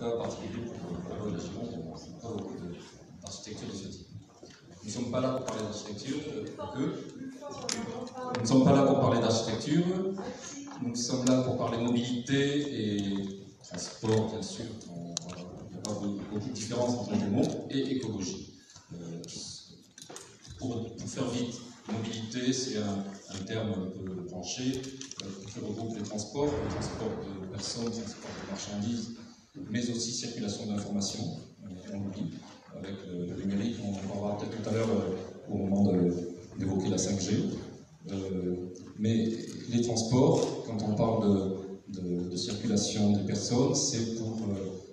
cas particulier pour la loi de la Gironde, on n'a pas beaucoup d'architecture de ce type. Nous ne sommes pas là pour parler d'architecture, nous ne sommes pas là pour parler d'architecture, nous sommes là pour parler mobilité et transport, bien sûr. Il n'y a pas beaucoup de différence entre les mots, et écologie. Pour faire vite, mobilité, c'est un terme un peu branché qui regroupe les transports de personnes, transport de marchandises, mais aussi circulation d'informations, on l'oublie, avec le numérique, on en parlera peut-être tout à l'heure au moment d'évoquer la 5G. Mais les transports, quand on parle de circulation des personnes, c'est pour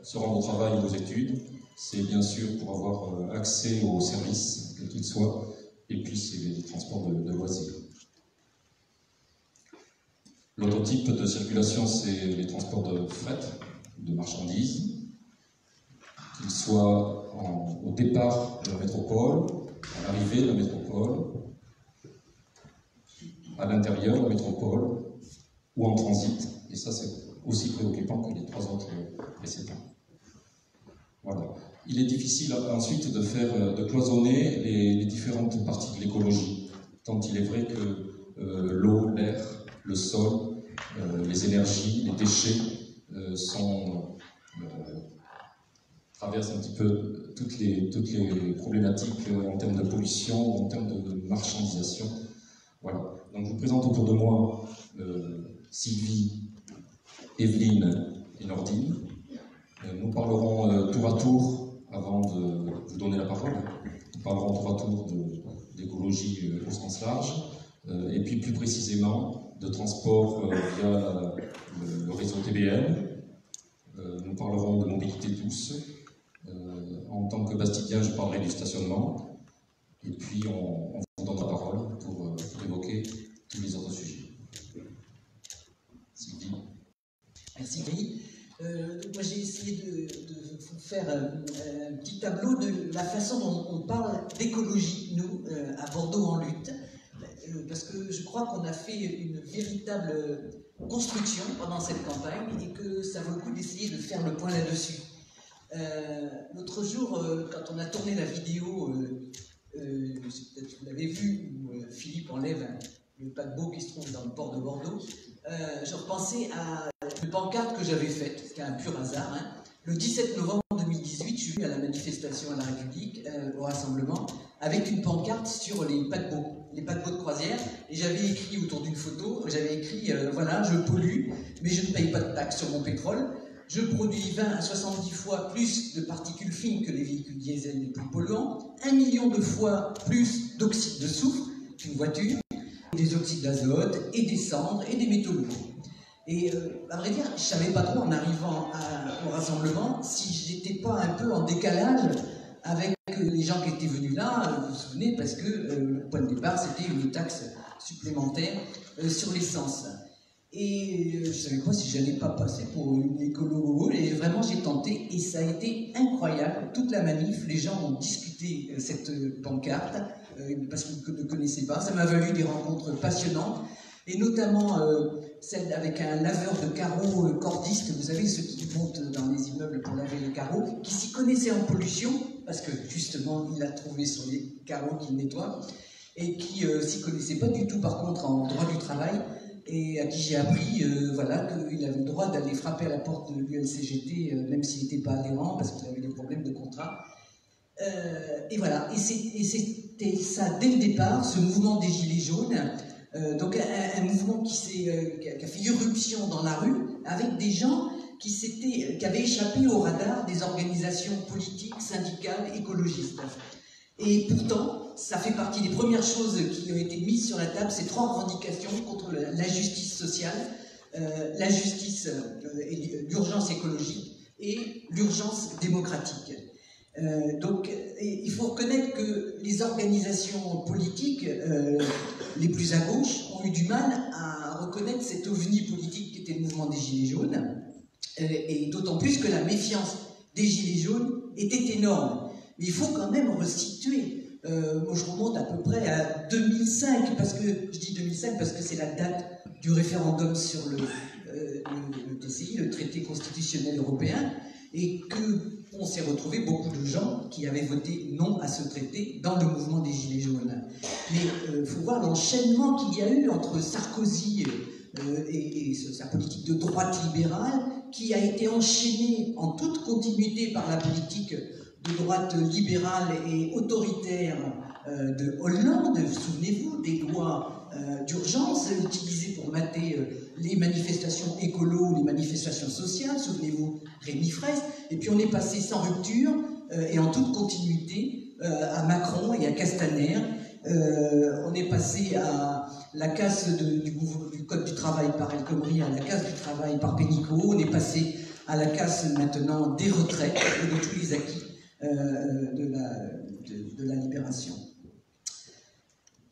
se rendre au travail et aux études, c'est bien sûr pour avoir accès aux services, quels qu'ils soient, et puis c'est les transports de loisirs. L'autre type de circulation, c'est les transports de fret, de marchandises, qu'ils soient au départ de la métropole, à l'arrivée de la métropole, à l'intérieur de la métropole, ou en transit, et ça c'est aussi préoccupant que les trois autres précédents. Voilà. Il est difficile ensuite de cloisonner les différentes parties de l'écologie, tant il est vrai que l'eau, l'air, le sol, les énergies, les déchets traversent un petit peu toutes les problématiques en termes de pollution, en termes de marchandisation. Voilà. Donc je vous présente autour de moi Sylvie, Evelyne et Nordine. Nous parlerons tour à tour, avant de vous donner la parole, nous parlerons tour à tour d'écologie au sens large, et puis plus précisément de transport via le réseau TBN. Nous parlerons de mobilité douce. En tant que bastidien, je parlerai du stationnement, et puis on vous donne la parole pour évoquer tous les autres sujets. Sylvie. Merci Gris. Moi j'ai essayé de vous faire un petit tableau de la façon dont on parle d'écologie, nous, à Bordeaux en lutte, parce que je crois qu'on a fait une véritable construction pendant cette campagne et que ça vaut le coup d'essayer de faire le point là-dessus. L'autre jour, quand on a tourné la vidéo, peut-être que vous l'avez vu, où Philippe enlève le paquebot qui se trouve dans le port de Bordeaux, je repensais à une pancarte que j'avais faite, c'était un pur hasard. Hein. Le 17 novembre 2018, je suis venu à la manifestation à la République, au rassemblement, avec une pancarte sur les paquebots de croisière, et j'avais écrit autour d'une photo, j'avais écrit voilà, je pollue, mais je ne paye pas de taxes sur mon pétrole, je produis 20 à 70 fois plus de particules fines que les véhicules diesel les plus polluants, 1 million de fois plus d'oxyde de soufre qu'une voiture, des oxydes d'azote, et des cendres, et des métaux lourds. Et à vrai dire, je ne savais pas trop en arrivant au rassemblement si j'étais pas un peu en décalage avec les gens qui étaient venus là, vous vous souvenez, parce que le point de départ c'était une taxe supplémentaire sur l'essence. Et je ne savais pas si j'allais pas passer pour une écolo, et vraiment j'ai tenté, et ça a été incroyable. Toute la manif, les gens ont discuté cette pancarte, parce qu'ils ne connaissaient pas. Ça m'a valu des rencontres passionnantes, et notamment celle avec un laveur de carreaux cordiste, vous savez, ceux qui montent dans les immeubles pour laver les carreaux, qui s'y connaissait en pollution, parce que justement il a trouvé sur les carreaux qu'il nettoie, et qui s'y connaissait pas du tout par contre en droit du travail, et à qui j'ai appris voilà, qu'il avait le droit d'aller frapper à la porte de l'ULCGT, même s'il n'était pas adhérent, parce qu'il avait des problèmes de contrat. Et voilà, et c'était ça dès le départ, ce mouvement des Gilets jaunes, donc un mouvement qui a fait irruption dans la rue, avec des gens qui avaient échappé au radar des organisations politiques, syndicales, écologistes. Et pourtant, ça fait partie des premières choses qui ont été mises sur la table, ces trois revendications contre l'injustice sociale, l'urgence écologique et l'urgence démocratique. Donc, il faut reconnaître que les organisations politiques les plus à gauche ont eu du mal à reconnaître cet ovni politique qui était le mouvement des Gilets jaunes, et d'autant plus que la méfiance des Gilets jaunes était énorme. Mais il faut quand même resituer. Moi, je remonte à peu près à 2005, parce que je dis 2005 parce que c'est la date du référendum sur le TCI, le traité constitutionnel européen. et qu'on s'est retrouvé beaucoup de gens qui avaient voté non à ce traité dans le mouvement des Gilets jaunes. Mais il faut voir l'enchaînement qu'il y a eu entre Sarkozy et sa politique de droite libérale, qui a été enchaînée en toute continuité par la politique de droite libérale et autoritaire de Hollande. Souvenez-vous des lois d'urgence utilisées pour mater les manifestations écolo, les manifestations sociales. Souvenez-vous Rémi Fraisse. Et puis on est passé sans rupture et en toute continuité à Macron et à Castaner. On est passé à la casse du Code du travail par El Khomri, à la casse du travail par Pénicaud. On est passé à la casse maintenant des retraites et de tous les acquis de la libération.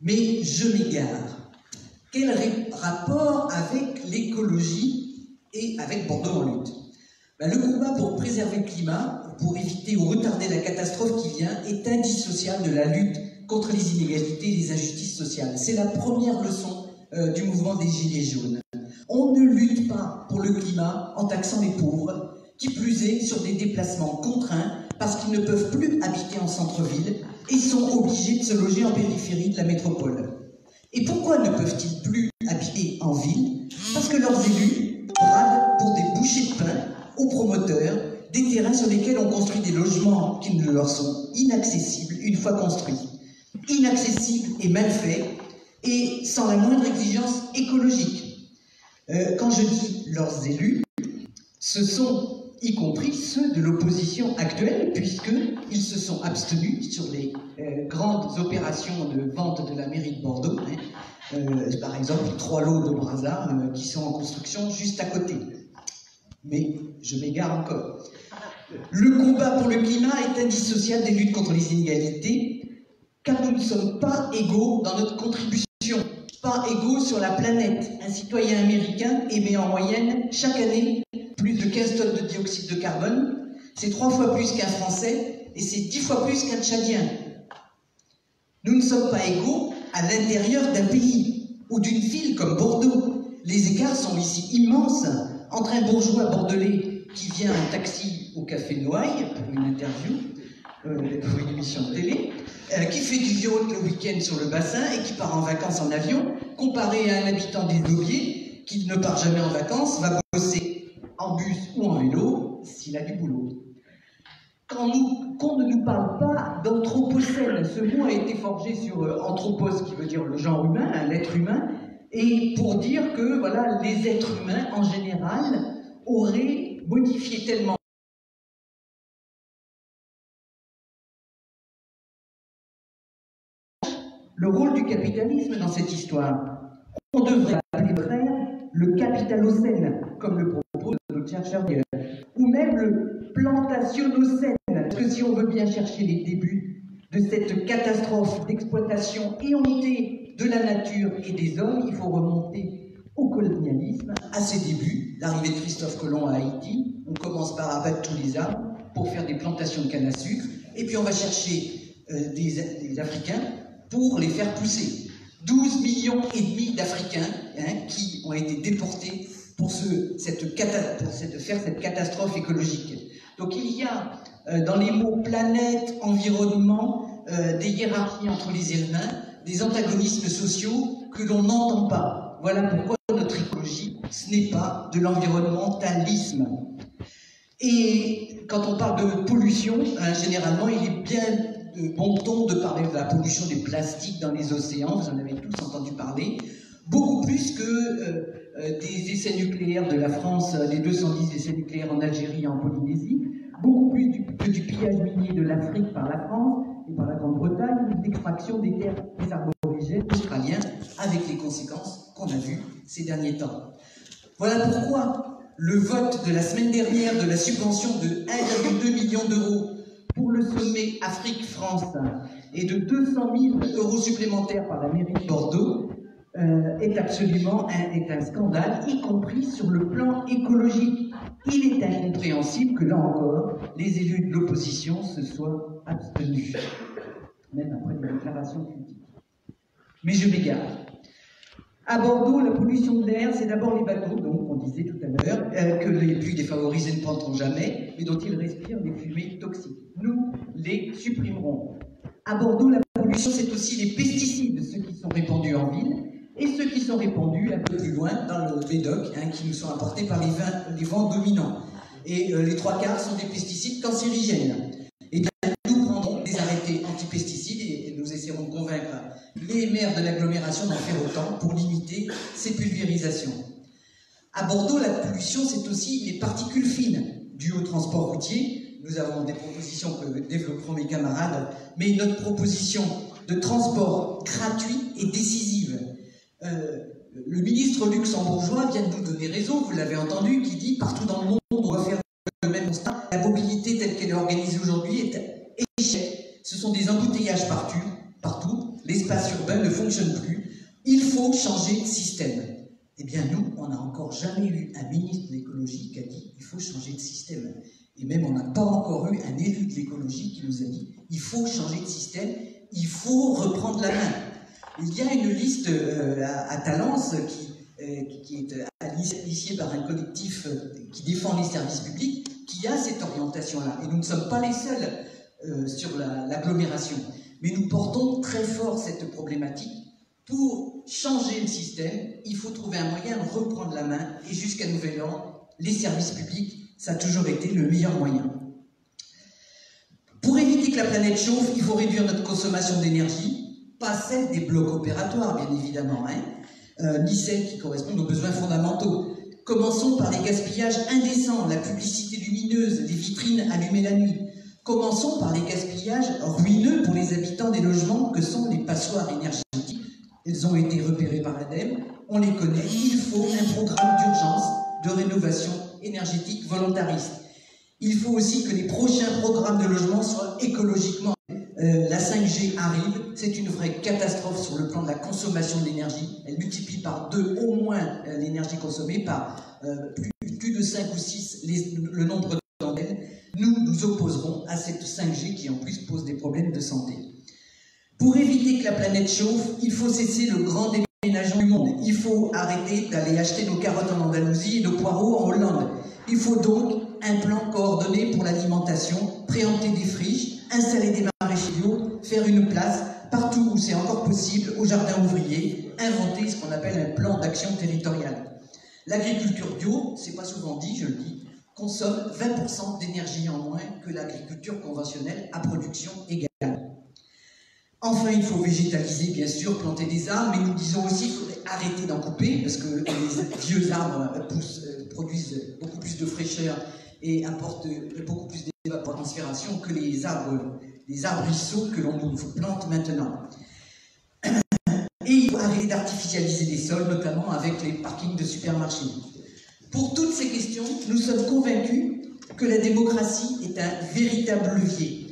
Mais je m'égare. Quel rapport avec l'écologie et avec Bordeaux en lutte? Le combat pour préserver le climat, pour éviter ou retarder la catastrophe qui vient, est indissociable de la lutte contre les inégalités et les injustices sociales. C'est la première leçon du mouvement des Gilets jaunes. On ne lutte pas pour le climat en taxant les pauvres, qui plus est sur des déplacements contraints parce qu'ils ne peuvent plus habiter en centre-ville et sont obligés de se loger en périphérie de la métropole. Et pourquoi ne peuvent-ils plus habiter en ville? Parce que leurs élus bradent pour des bouchées de pain aux promoteurs des terrains sur lesquels on construit des logements qui ne leur sont inaccessibles une fois construits. Inaccessibles et mal faits, et sans la moindre exigence écologique. Quand je dis leurs élus, ce sont y compris ceux de l'opposition actuelle, puisqu'ils se sont abstenus sur les grandes opérations de vente de la mairie de Bordeaux, par exemple 3 lots de Brazza qui sont en construction juste à côté. Mais je m'égare encore. Le combat pour le climat est indissociable des luttes contre les inégalités, car nous ne sommes pas égaux dans notre contribution, pas égaux sur la planète. Un citoyen américain émet en moyenne chaque année plus de 15 tonnes de dioxyde de carbone, c'est 3 fois plus qu'un Français et c'est 10 fois plus qu'un Tchadien. Nous ne sommes pas égaux à l'intérieur d'un pays ou d'une ville comme Bordeaux. Les écarts sont ici immenses entre un bourgeois bordelais qui vient en taxi au Café Noailles pour une interview, pour une émission de télé, qui fait du yacht le week-end sur le bassin et qui part en vacances en avion, comparé à un habitant des Aubiers qui ne part jamais en vacances, va bosser en bus ou en vélo s'il a du boulot. Qu'on ne nous parle pas d'anthropocène, ce mot a été forgé sur anthropos, qui veut dire le genre humain, l'être humain, et pour dire que voilà, les êtres humains en général auraient modifié tellement le rôle du capitalisme dans cette histoire. On devrait appeler le capitalocène, comme le propose notre chercheur, ou même le plantationocène, parce que si on veut bien chercher les débuts de cette catastrophe d'exploitation éhontée de la nature et des hommes, il faut remonter au colonialisme, à ses débuts, l'arrivée de Christophe Colomb à Haïti. On commence par abattre tous les arbres pour faire des plantations de canne à sucre, et puis on va chercher des Africains pour les faire pousser. 12 millions et demi d'Africains qui ont été déportés pour faire cette catastrophe écologique. Donc il y a dans les mots planète, environnement, des hiérarchies entre les humains, des antagonismes sociaux que l'on n'entend pas. Voilà pourquoi notre écologie, ce n'est pas de l'environnementalisme. Et quand on parle de pollution, généralement, il est bien de bon ton de parler de la pollution des plastiques dans les océans, vous en avez tous entendu parler, beaucoup plus que des essais nucléaires de la France, les 210 essais nucléaires en Algérie et en Polynésie, beaucoup plus que du pillage minier de l'Afrique par la France et par la Grande-Bretagne, ou d'extraction des terres des aborigènes australiens, avec les conséquences qu'on a vues ces derniers temps. Voilà pourquoi le vote de la semaine dernière de la subvention de 1,2 million d'euros pour le sommet Afrique-France et de 200 000 euros supplémentaires par la mairie de Bordeaux est absolument un scandale, y compris sur le plan écologique. Il est incompréhensible que, là encore, les élus de l'opposition se soient abstenus, même après des déclarations critiques. Mais je m'égare. À Bordeaux, la pollution de l'air, c'est d'abord les bateaux, donc on disait tout à l'heure, que les plus défavorisés ne prendront jamais, mais dont ils respirent des fumées toxiques. Nous les supprimerons. À Bordeaux, la pollution, c'est aussi les pesticides, ceux qui sont répandus en ville, et ceux qui sont répandus un peu plus loin, dans le Médoc, qui nous sont apportés par les vents dominants. Et les 3/4 sont des pesticides cancérigènes. Et bien, nous prendrons des arrêtés antipesticides et nous essaierons de convaincre les maires de l'agglomération d'en faire autant pour limiter ces pulvérisations. À Bordeaux, la pollution, c'est aussi les particules fines dues au transport routier. Nous avons des propositions que développeront mes camarades, mais notre proposition de transport gratuit est décisive. Le ministre luxembourgeois vient de nous donner raison, vous l'avez entendu, qui dit partout dans le monde, on doit faire le même constat. La mobilité telle qu'elle est organisée aujourd'hui est échec. Ce sont des embouteillages partout. L'espace urbain ne fonctionne plus. Il faut changer de système. Eh bien, nous, on n'a encore jamais eu un ministre de l'écologie qui a dit il faut changer de système. Et même, on n'a pas encore eu un élu de l'écologie qui nous a dit il faut changer de système, il faut reprendre la main. Il y a une liste à Talence qui est initiée par un collectif qui défend les services publics, qui a cette orientation-là. Et nous ne sommes pas les seuls sur l'agglomération. Mais nous portons très fort cette problématique. Pour changer le système, il faut trouver un moyen de reprendre la main. Et jusqu'à nouvel ordre, les services publics, ça a toujours été le meilleur moyen. Pour éviter que la planète chauffe, il faut réduire notre consommation d'énergie. Pas celle des blocs opératoires, bien évidemment, ni celle qui correspondent aux besoins fondamentaux. Commençons par les gaspillages indécents, la publicité lumineuse, les vitrines allumées la nuit. Commençons par les gaspillages ruineux pour les habitants des logements que sont les passoires énergétiques. Elles ont été repérées par l'ADEME, on les connaît. Il faut un programme d'urgence de rénovation énergétique volontariste. Il faut aussi que les prochains programmes de logement soient écologiquement. La 5G arrive, c'est une vraie catastrophe sur le plan de la consommation d'énergie. Elle multiplie par 2 au moins l'énergie consommée, par plus de 5 ou 6 le nombre d'antennes. Nous nous opposerons à cette 5G qui en plus pose des problèmes de santé. Pour éviter que la planète chauffe, il faut cesser le grand déménagement du monde. Il faut arrêter d'aller acheter nos carottes en Andalousie et nos poireaux en Hollande. Il faut donc un plan coordonné pour l'alimentation, préempter des friches, installer des maraîchers bio, faire une place partout où c'est encore possible au jardin ouvrier, inventer ce qu'on appelle un plan d'action territoriale. L'agriculture bio, c'est pas souvent dit, je le dis, consomme 20% d'énergie en moins que l'agriculture conventionnelle à production égale. Enfin, il faut végétaliser, bien sûr, planter des arbres, mais nous disons aussi qu'il faudrait arrêter d'en couper, parce que les vieux arbres produisent beaucoup plus de fraîcheur et apportent beaucoup plus d'évapotranspiration que les arbrisseaux que l'on nous plante maintenant. Et il faut arrêter d'artificialiser les sols, notamment avec les parkings de supermarchés. Pour toutes ces questions, nous sommes convaincus que la démocratie est un véritable levier.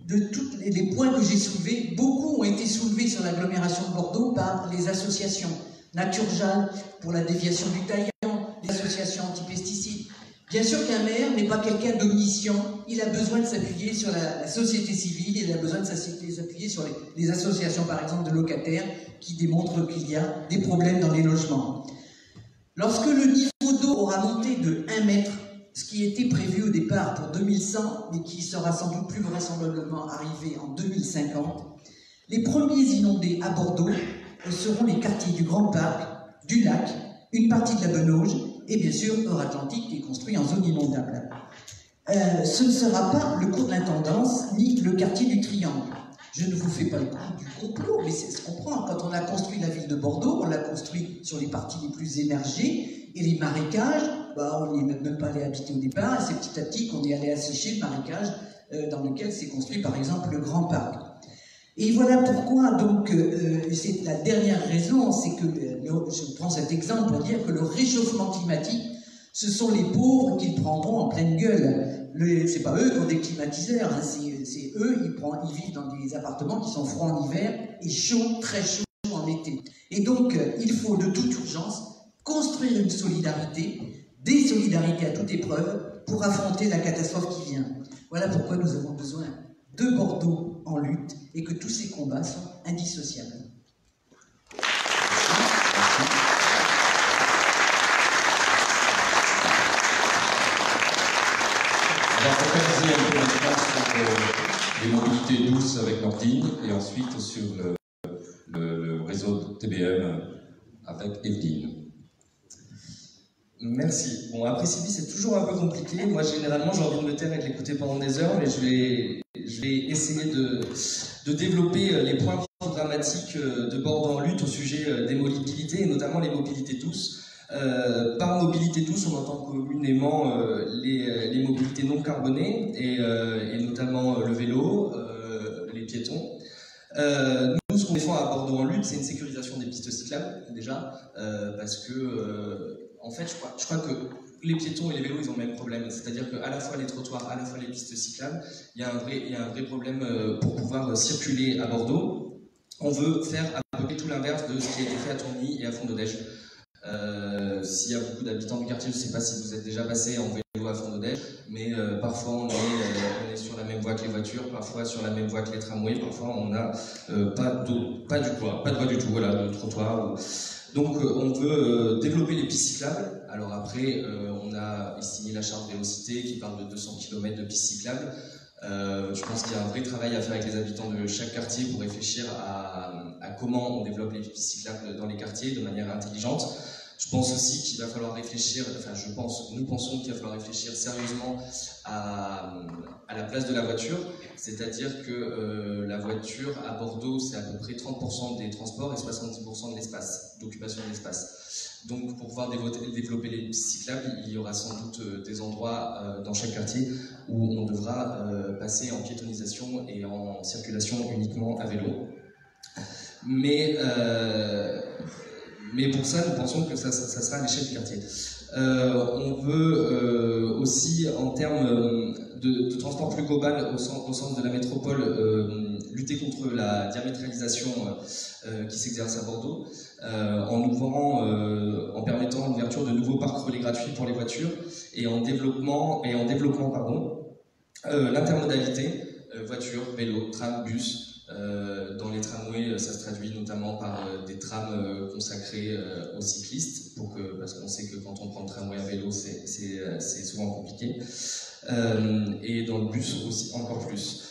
De tous les points que j'ai soulevés, beaucoup ont été soulevés sur l'agglomération de Bordeaux par les associations. Naturjal pour la déviation du taillant, les associations anti-pesticides. Bien sûr qu'un maire n'est pas quelqu'un d'omniscient, il a besoin de s'appuyer sur la société civile, il a besoin de s'appuyer sur les associations, par exemple, de locataires, qui démontrent qu'il y a des problèmes dans les logements. Lorsque le niveau d'eau aura monté de 1 mètre, ce qui était prévu au départ pour 2100, mais qui sera sans doute plus vraisemblablement arrivé en 2050, les premiers inondés à Bordeaux seront les quartiers du Grand Parc, du Lac, une partie de la Benauge, et bien sûr Euratlantique qui est construit en zone inondable. Ce ne sera pas le cours de l'intendance, ni le quartier du Triangle. Je ne vous fais pas le coup du complot, mais c'est ce qu'on prend. Quand on a construit la ville de Bordeaux, on l'a construit sur les parties les plus émergées, et les marécages, on n'y est même pas allé habiter au départ, et c'est petit à petit qu'on est allé assécher le marécage dans lequel s'est construit par exemple le Grand Parc. Et voilà pourquoi, donc, c'est la dernière raison, c'est que, je prends cet exemple pour dire que le réchauffement climatique, ce sont les pauvres qui le prendront en pleine gueule. C'est pas eux qui ont des climatiseurs, hein, c'est eux, ils vivent dans des appartements qui sont froids en hiver et chauds, très chauds en été. Et donc, il faut de toute urgence construire une solidarité, des solidarités à toute épreuve, pour affronter la catastrophe qui vient. Voilà pourquoi nous avons besoin de Bordeaux en lutte et que tous ces combats sont indissociables. Merci. revenir un peu maintenant sur les mobilités douces avec Nordine et ensuite sur le réseau de TBM avec Evelyne. Merci. Bon, après Sylvie, c'est toujours un peu compliqué. Moi, généralement, j'ai envie de me taire et de l'écouter pendant des heures, mais je vais essayer de développer les points programmatiques de Bordeaux en lutte au sujet des mobilités, et notamment les mobilités douces. Par mobilité douce, on entend communément les mobilités non carbonées, et notamment le vélo, les piétons. Nous, ce qu'on défend à Bordeaux en lutte, c'est une sécurisation des pistes cyclables, déjà, parce que, en fait, je crois que les piétons et les vélos, ils ont le même problème. C'est-à-dire qu'à la fois les trottoirs, à la fois les pistes cyclables, il y a un vrai problème pour pouvoir circuler à Bordeaux. On veut faire à peu près tout l'inverse de ce qui a été fait à Tourny et à Fond-d'Odège. S'il y a beaucoup d'habitants du quartier, je ne sais pas si vous êtes déjà passé en vélo à Fond-d'Odège, mais parfois on est sur la même voie que les voitures, parfois sur la même voie que les tramways, parfois on n'a pas de voie du tout, voilà, de trottoir. Donc on veut développer les pistes cyclables. Alors après, on a signé la charte Vélocité qui parle de 200 km de pistes cyclables. Je pense qu'il y a un vrai travail à faire avec les habitants de chaque quartier pour réfléchir à comment on développe les pistes cyclables dans les quartiers de manière intelligente. Je pense aussi qu'il va falloir réfléchir, nous pensons qu'il va falloir réfléchir sérieusement à la place de la voiture, c'est-à-dire que la voiture à Bordeaux, c'est à peu près 30% des transports et 70% de l'espace, d'occupation de l'espace. Donc pour pouvoir développer les pistes cyclables, il y aura sans doute des endroits dans chaque quartier où on devra passer en piétonisation et en circulation uniquement à vélo. Mais pour ça, nous pensons que ça sera à l'échelle du quartier. On veut aussi, en termes de transport plus global au centre de la métropole, lutter contre la diamétralisation qui s'exerce à Bordeaux, en permettant l'ouverture de nouveaux parcs relais gratuits pour les voitures et en développement l'intermodalité, voiture, vélo, tram, bus. Dans les tramways, ça se traduit notamment par des trams consacrés aux cyclistes, parce qu'on sait que quand on prend le tramway à vélo, c'est souvent compliqué. Et dans le bus aussi, encore plus.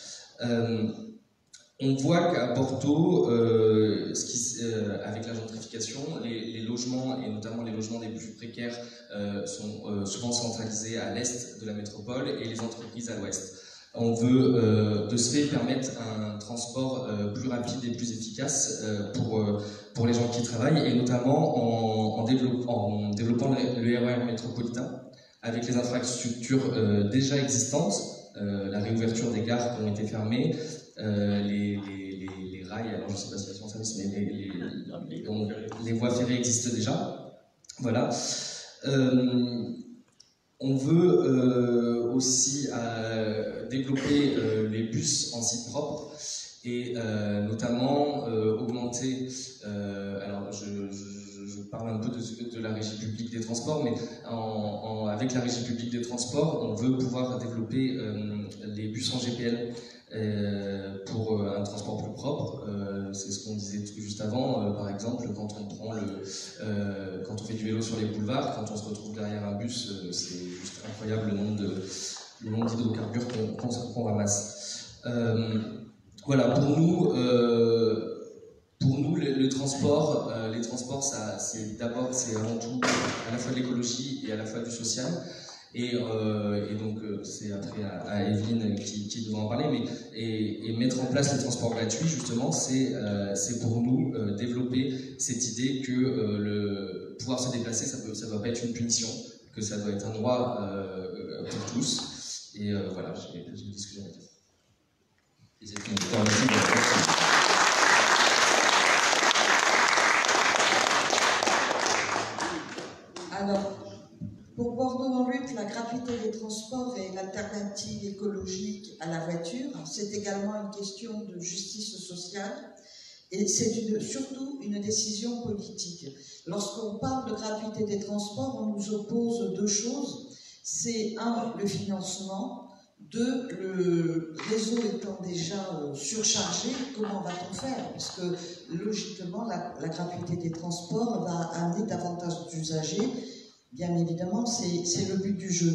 On voit qu'à Bordeaux, avec la gentrification, les logements, et notamment les logements les plus précaires, sont souvent centralisés à l'est de la métropole et les entreprises à l'ouest. On veut de ce fait permettre un transport plus rapide et plus efficace pour les gens qui travaillent, et notamment en développant le RER métropolitain avec les infrastructures déjà existantes, la réouverture des gares qui ont été fermées, les rails, alors je ne sais pas si elles sont en service, mais les voies ferrées existent déjà. Voilà. On veut aussi développer les bus en site propre et notamment augmenter, alors je parle un peu de la régie publique des transports, mais avec la régie publique des transports, on veut pouvoir développer les bus en GPL pour un transport plus propre. C'est ce qu'on disait juste avant, par exemple, quand on fait du vélo sur les boulevards, quand on se retrouve derrière un bus, c'est juste incroyable le nombre d'hydrocarbures qu'on ramasse. Voilà, pour nous le transport, les transports, c'est avant tout à la fois de l'écologie et à la fois du social. Et donc c'est après à Evelyne qui devra en parler, mais mettre en place les transports gratuits, justement, c'est pour nous développer cette idée que pouvoir se déplacer, ça doit pas être une punition, que ça doit être un droit pour tous. Et voilà, j'ai discuté avec vous. Et c'est une Alors, pour Bordeaux en lutte, la gratuité des transports est l'alternative écologique à la voiture. C'est également une question de justice sociale et c'est surtout une décision politique. Lorsqu'on parle de gratuité des transports, on nous oppose deux choses. C'est un, le financement. Deux, le réseau étant déjà surchargé, comment va-t-on faire? Parce que logiquement, la gratuité des transports va amener davantage d'usagers. Bien évidemment, c'est le but du jeu.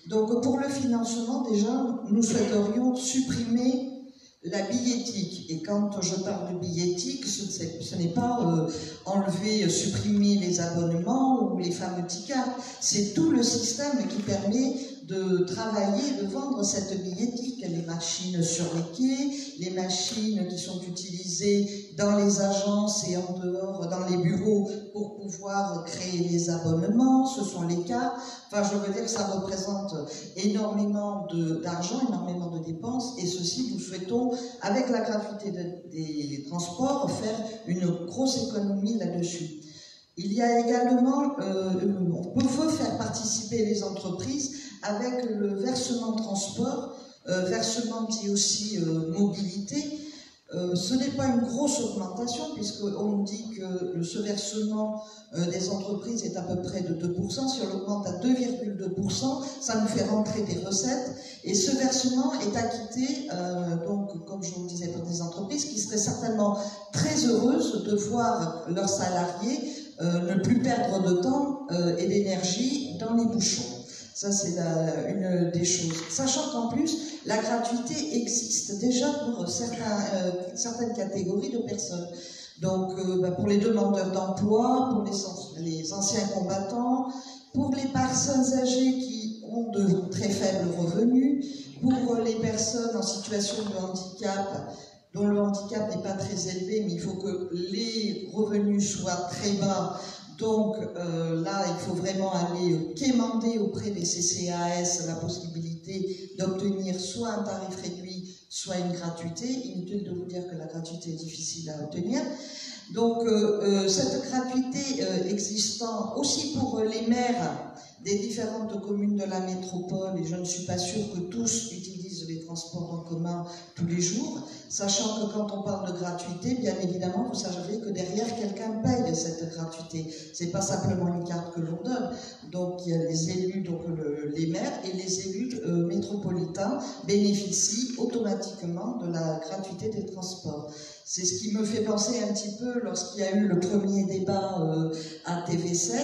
Donc pour le financement, déjà, nous souhaiterions supprimer la billettique. Et quand je parle de billettique, ce n'est pas enlever, supprimer les abonnements ou les fameux tickets. C'est tout le système qui permet de travailler, de vendre cette billettique. Les machines sur les quais, les machines qui sont utilisées dans les agences et en dehors, dans les bureaux, pour pouvoir créer les abonnements, ce sont les cas. Enfin, je veux dire que ça représente énormément d'argent, énormément de dépenses, et ceci, nous souhaitons, avec la gratuité des transports, faire une grosse économie là-dessus. Il y a également, on peut faire participer les entreprises avec le versement transport, versement dit aussi mobilité. Ce n'est pas une grosse augmentation, puisqu'on dit que ce versement des entreprises est à peu près de 2%. Si on l'augmente à 2,2%, ça nous fait rentrer des recettes. Et ce versement est acquitté, donc, comme je vous le disais, par des entreprises qui seraient certainement très heureuses de voir leurs salariés ne plus perdre de temps et d'énergie dans les bouchons. Ça, c'est une des choses. Sachant qu'en plus, la gratuité existe déjà pour certaines catégories de personnes. Donc, pour les demandeurs d'emploi, pour les anciens combattants, pour les personnes âgées qui ont de très faibles revenus, pour les personnes en situation de handicap, dont le handicap n'est pas très élevé, mais il faut que les revenus soient très bas. Donc là, il faut vraiment aller quémander auprès des CCAS la possibilité d'obtenir soit un tarif réduit, soit une gratuité. Inutile de vous dire que la gratuité est difficile à obtenir. Donc cette gratuité existant aussi pour les maires des différentes communes de la métropole, et je ne suis pas sûre que tous utilisent les transports en commun tous les jours, sachant que quand on parle de gratuité, bien évidemment, vous savez que derrière, quelqu'un paye cette gratuité. C'est pas simplement une carte que l'on donne. Donc, il y a les élus, donc les maires et les élus métropolitains bénéficient automatiquement de la gratuité des transports. C'est ce qui me fait penser un petit peu lorsqu'il y a eu le premier débat à TV7,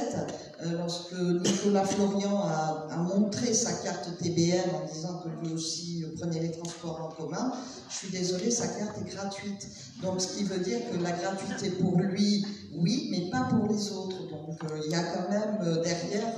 lorsque Nicolas Florian a montré sa carte TBM en disant que lui aussi prenait les transports en commun. Je suis désolée, sa carte est gratuite. Donc, ce qui veut dire que la gratuité pour lui, oui, mais pas pour les autres. Donc, il y a quand même derrière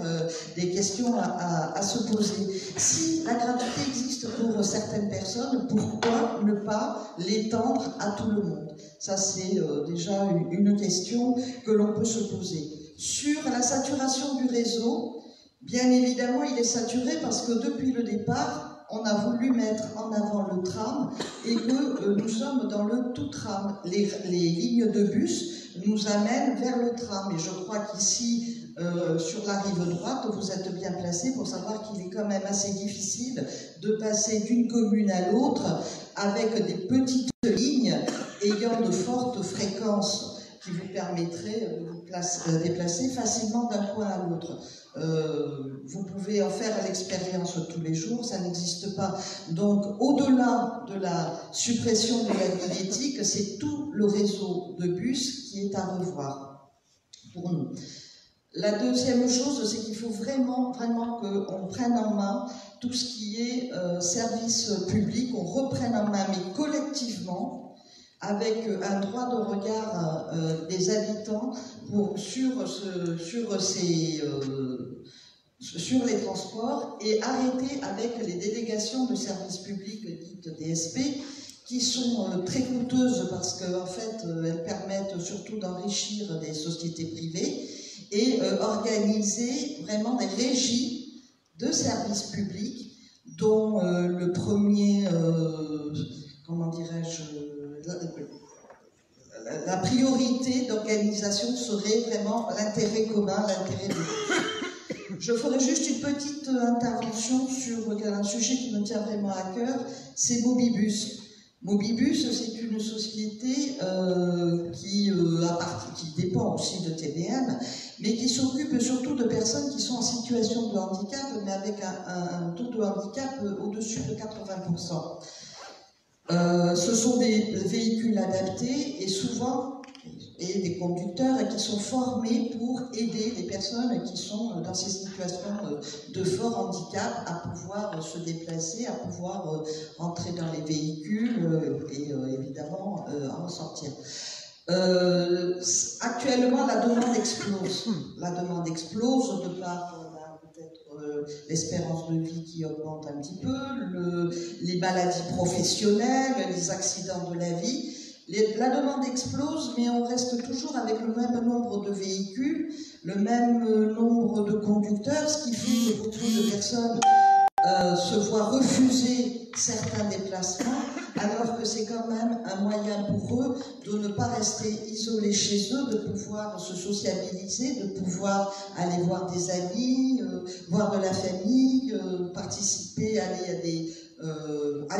des questions à se poser. Si la gratuité existe pour certaines personnes, pourquoi ne pas l'étendre à tout le monde? Ça, c'est déjà une question que l'on peut se poser. Sur la saturation du réseau, bien évidemment, il est saturé parce que depuis le départ, on a voulu mettre en avant le tram et que nous sommes dans le tout tram. Les lignes de bus nous amènent vers le tram. Et je crois qu'ici, sur la rive droite, vous êtes bien placé pour savoir qu'il est quand même assez difficile de passer d'une commune à l'autre avec des petites lignes ayant de fortes fréquences qui vous permettraient de vous déplacer facilement d'un point à l'autre. Vous pouvez en faire l'expérience tous les jours, ça n'existe pas. Donc, au-delà de la suppression de la billettique, c'est tout le réseau de bus qui est à revoir pour nous. La deuxième chose, c'est qu'il faut vraiment qu'on prenne en main tout ce qui est service public, on reprenne en main, mais collectivement, avec un droit de regard des habitants sur les transports et arrêter avec les délégations de services publics dites DSP qui sont très coûteuses parce qu'en fait elles permettent surtout d'enrichir des sociétés privées et organiser vraiment des régies de services publics dont le premier, comment dirais-je, la priorité d'organisation serait vraiment l'intérêt commun, l'intérêt de... Je ferai juste une petite intervention sur un sujet qui me tient vraiment à cœur, c'est Mobibus. Mobibus, c'est une société qui dépend aussi de TBM, mais qui s'occupe surtout de personnes qui sont en situation de handicap, mais avec un taux de handicap au-dessus de 80%. Ce sont des véhicules adaptés et souvent, et des conducteurs qui sont formés pour aider les personnes qui sont dans ces situations de fort handicap à pouvoir se déplacer, à pouvoir entrer dans les véhicules et évidemment en sortir. Actuellement, la demande explose. La demande explose de par peut-être l'espérance de vie qui augmente un petit peu, les maladies professionnelles, les accidents de la vie. La demande explose, mais on reste toujours avec le même nombre de véhicules, le même nombre de conducteurs, ce qui fait que beaucoup de personnes se voient refuser certains déplacements, alors que c'est quand même un moyen pour eux de ne pas rester isolés chez eux, de pouvoir se sociabiliser, de pouvoir aller voir des amis, voir de la famille, participer, aller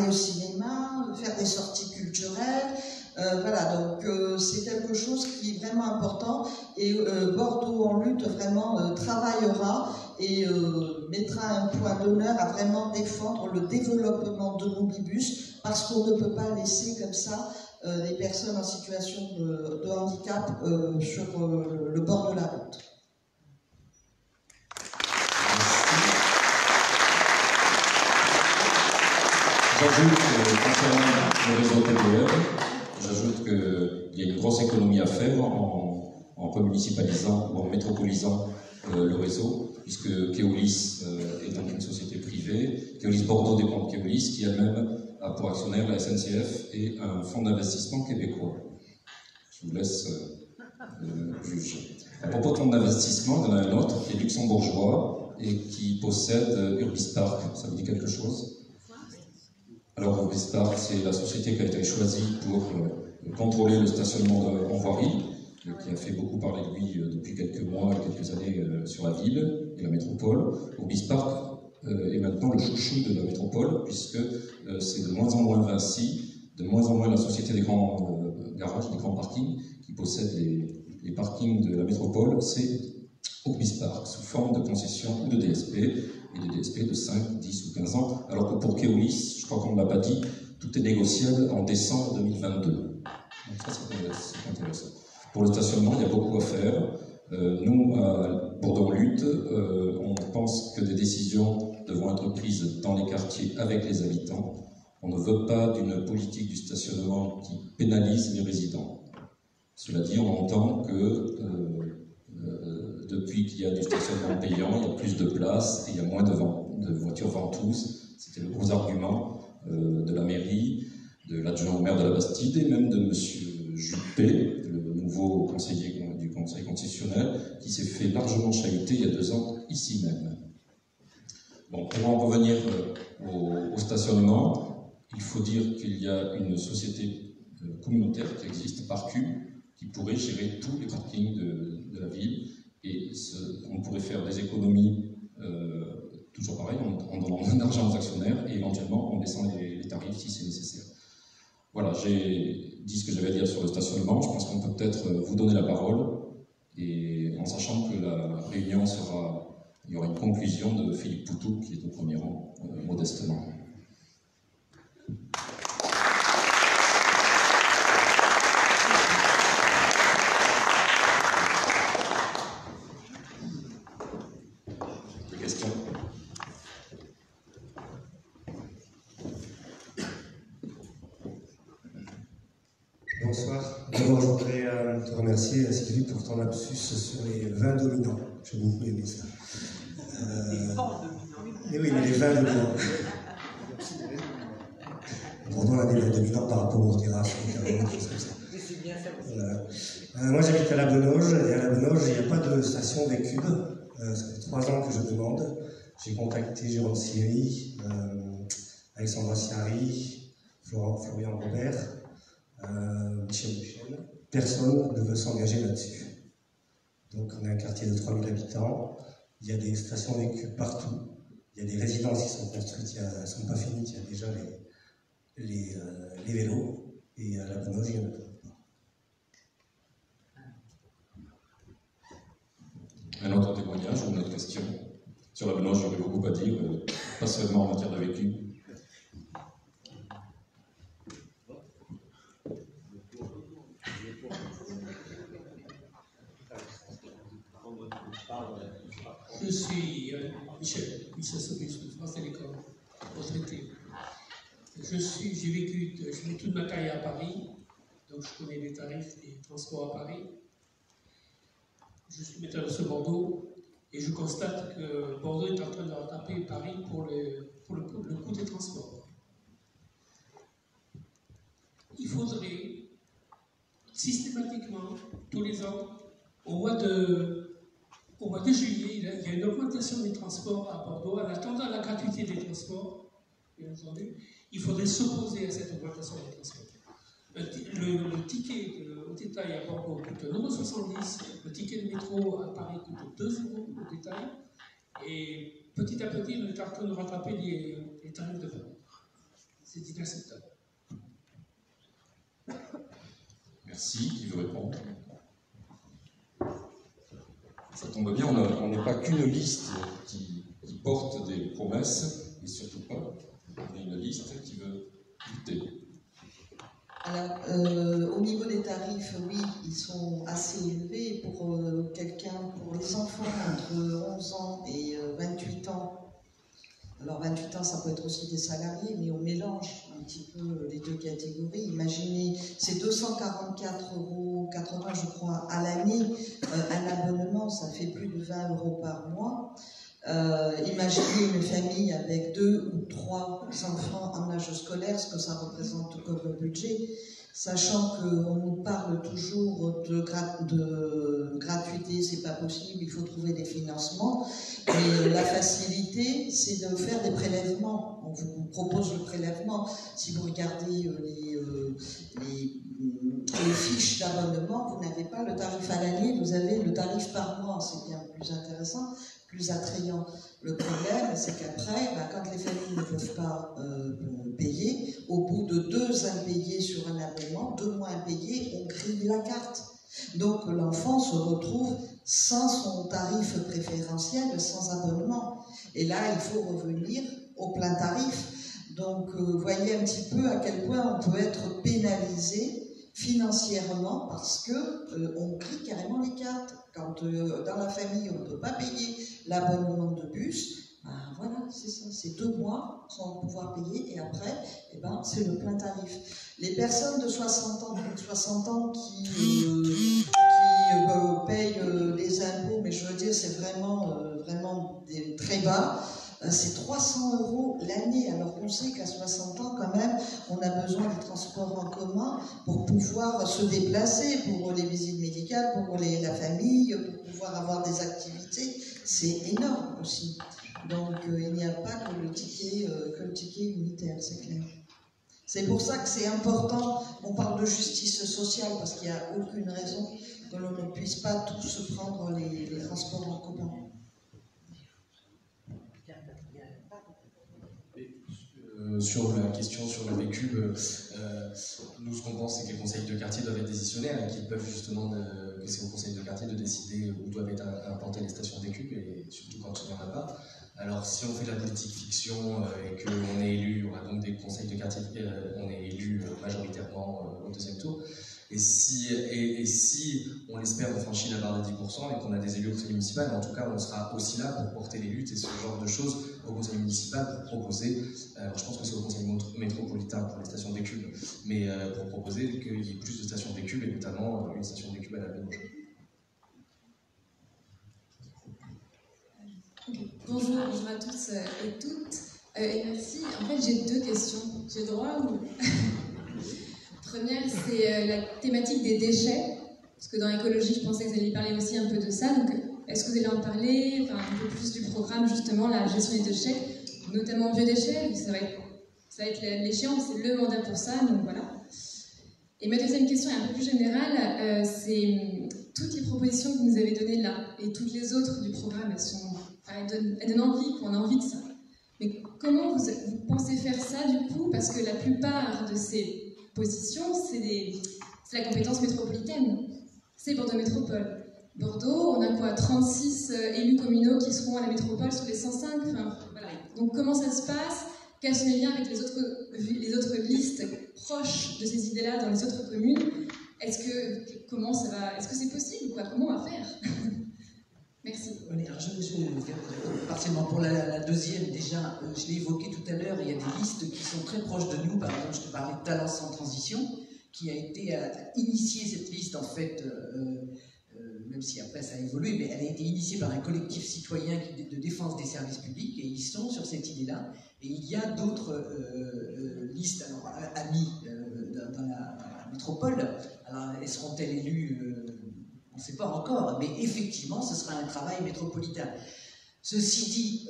au cinéma, faire des sorties culturelles. Voilà, donc c'est quelque chose qui est vraiment important et Bordeaux en lutte vraiment travaillera et mettra un point d'honneur à vraiment défendre le développement de Mobibus parce qu'on ne peut pas laisser comme ça les personnes en situation de handicap sur le bord de la route. J'ajoute, concernant le réseau TPE, j'ajoute qu'il y a une grosse économie à faire en remunicipalisant ou en métropolisant le réseau, puisque Keolis est donc une société privée. Keolis Bordeaux dépend de Keolis, qui elle-même a pour actionnaire la SNCF et un fonds d'investissement québécois. Je vous laisse juger. À propos de fonds d'investissement, il y en a un autre qui est luxembourgeois et qui possède Urbispark. Ça vous dit quelque chose ? Alors, Urbispark, c'est la société qui a été choisie pour contrôler le stationnement en voirie, qui a fait beaucoup parler de lui depuis quelques mois et quelques années sur la ville et la métropole. Urbispark est maintenant le chouchou de la métropole, puisque c'est de moins en moins Vinci, de moins en moins la société des grands garages, des grands parkings, qui possède les parkings de la métropole, c'est Urbispark, sous forme de concession ou de DSP, et des DSP de 5, 10 ou 15 ans, alors que pour Keolis, je crois qu'on ne l'a pas dit, tout est négociable en décembre 2022. Donc ça, c'est intéressant. Pour le stationnement, il y a beaucoup à faire. Nous, à Bordeaux en lutte, on pense que des décisions devront être prises dans les quartiers avec les habitants. On ne veut pas d'une politique du stationnement qui pénalise les résidents. Cela dit, on entend que depuis qu'il y a du stationnement payant, il y a plus de place et il y a moins de voitures ventouses. C'était le gros argument de la mairie, de l'adjoint au maire de la Bastide et même de M. Juppé, le nouveau conseiller du Conseil constitutionnel, qui s'est fait largement chahuter il y a 2 ans, ici même. Bon, pour en revenir au stationnement, il faut dire qu'il y a une société communautaire qui existe, Parcu, qui pourrait gérer tous les parkings de la ville. Et on pourrait faire des économies, toujours pareil, en donnant moins d'argent aux actionnaires et éventuellement en baissant les tarifs si c'est nécessaire. Voilà, j'ai dit ce que j'avais à dire sur le stationnement. Je pense qu'on peut peut-être vous donner la parole, et en sachant que la réunion il y aura une conclusion de Philippe Poutou, qui est au premier rang, modestement. Bonsoir. D'abord, je voudrais te remercier, Sylvie, pour ton lapsus sur les vins dominants. J'ai beaucoup aimé ça. Les vents dominants. Mais oui, mais les vins dominants. Bordeaux, on a des vins dominants par rapport aux terrasses, des choses comme ça. C'est bien ça aussi. Voilà. Moi, j'habite à la Benoge, et à la Benoge, il n'y a pas de station des cubes. Ça fait 3 ans que je demande. J'ai contacté Jérôme Siri, Alexandra Siari, Florian Robert. Michel. Personne ne veut s'engager là-dessus. Donc on a un quartier de 3000 habitants, il y a des stations d'écube partout, il y a des résidences qui sont construites, elles ne sont pas finies, il y a déjà les vélos, et à la Benoge, il n'y en a pas. Un autre témoignage ou une autre question? Sur la Benoge, j'aurais beaucoup à dire, pas seulement en matière de vécu. Je suis Michel Sobus de France Télécom, retraité. J'ai vécu toute ma carrière à Paris, donc je connais les tarifs des transports à Paris. Je suis metteur sur Bordeaux et je constate que Bordeaux est en train de rattraper Paris pour le coût des transports. Il faudrait systématiquement, tous les ans, au mois de juillet, il y a une augmentation des transports à Bordeaux. En attendant la gratuité des transports, bien entendu, il faudrait s'opposer à cette augmentation des transports. Le ticket au détail à Bordeaux coûte 1,70 €, le ticket de métro à Paris coûte 2 € au détail, et petit à petit, on est en train de rattraper les tarifs de Paris. C'est inacceptable. Merci. Qui veut répondre? Ça tombe bien, on n'est pas qu'une liste qui porte des promesses, et surtout pas, on est une liste qui veut lutter. Alors, au niveau des tarifs, oui, ils sont assez élevés pour pour les enfants entre 11 ans et 28 ans. Alors 28 ans, ça peut être aussi des salariés, mais on mélange un petit peu les deux catégories. Imaginez, c'est 244,80 € je crois, à l'année. Un abonnement, ça fait plus de 20 € par mois. Imaginez une famille avec 2 ou 3 enfants en âge scolaire, ce que ça représente comme budget. Sachant qu'on nous parle toujours de gratuité, c'est pas possible, il faut trouver des financements. Et la facilité, c'est de faire des prélèvements. On vous propose le prélèvement. Si vous regardez les fiches d'abonnement, vous n'avez pas le tarif à l'année, vous avez le tarif par mois. C'est bien plus intéressant, plus attrayant. Le problème, c'est qu'après, quand les familles ne peuvent pas payer, au bout de 2 impayés sur un abonnement, 2 mois impayés, on grille la carte. Donc l'enfant se retrouve sans son tarif préférentiel, sans abonnement. Et là, il faut revenir au plein tarif. Donc voyez un petit peu à quel point on peut être pénalisé financièrement parce que on grille carrément les cartes. Quand dans la famille, on ne peut pas payer l'abonnement de bus, voilà, c'est ça, c'est 2 mois sans pouvoir payer, et après, c'est le plein tarif. Les personnes de 60 ans qui payent les impôts, mais je veux dire, c'est vraiment très bas, c'est 300 € l'année, alors qu'on sait qu'à 60 ans, quand même, on a besoin des transports en commun pour pouvoir se déplacer, pour les visites médicales, pour la famille, pour pouvoir avoir des activités. C'est énorme aussi. Donc, il n'y a pas que le ticket unitaire, c'est clair. C'est pour ça que c'est important, on parle de justice sociale, parce qu'il n'y a aucune raison que l'on ne puisse pas tous prendre les transports en commun. Sur la question sur le véhicule, nous ce qu'on pense c'est que les conseils de quartier doivent être décisionnaires et qu'ils peuvent justement, que c'est au conseil de quartier de décider où doivent être implantées les stations véhicules, et surtout quand il n'y en a pas. Alors si on fait de la politique fiction et qu'on est élu, il y aura donc des conseils de quartier, on est élu majoritairement au 2e tour. Et si on l'espère, on franchit la barre des 10% et qu'on a des élus au conseil municipal, en tout cas on sera aussi là pour porter les luttes et ce genre de choses au conseil municipal pour proposer, je pense que c'est au conseil métropolitain pour les stations de véhicules, mais pour proposer qu'il y ait plus de stations de véhicules et notamment une station de véhicules à la Benoge. Bonjour à tous et toutes, et merci. En fait, j'ai 2 questions. J'ai le droit ou... Première, c'est la thématique des déchets, parce que dans l'écologie, je pensais que vous alliez parler aussi un peu de ça. Donc, est-ce que vous allez en parler, un peu plus du programme, justement, la gestion des déchets, notamment biodéchets, ça va être l'échéance, c'est le mandat pour ça, donc voilà. Et ma deuxième question est un peu plus générale, c'est toutes les propositions que vous nous avez données là, et toutes les autres du programme, elles donnent envie, qu'on a envie de ça. Mais comment vous pensez faire ça, du coup, parce que la plupart de ces positions, c'est la compétence métropolitaine. C'est Bordeaux Métropole. Bordeaux, on a quoi, 36 élus communaux qui seront à la métropole sur les 105. Voilà. Donc comment ça se passe? Quels sont les liens avec les autres listes proches de ces idées-là dans les autres communes? Est-ce que c'est possible, quoi? Comment on va faire? Merci. Alors, partiellement pour la deuxième, déjà, je l'ai évoqué tout à l'heure, il y a des listes qui sont très proches de nous. Par exemple, je te parlais de Talents sans transition, qui a été initiée, cette liste, en fait, même si après ça a évolué, mais elle a été initiée par un collectif citoyen de défense des services publics, et ils sont sur cette idée-là. Et il y a d'autres listes, alors, amies dans la métropole. Alors, seront-elles élues on ne sait pas encore, mais effectivement, ce sera un travail métropolitain. Ceci dit,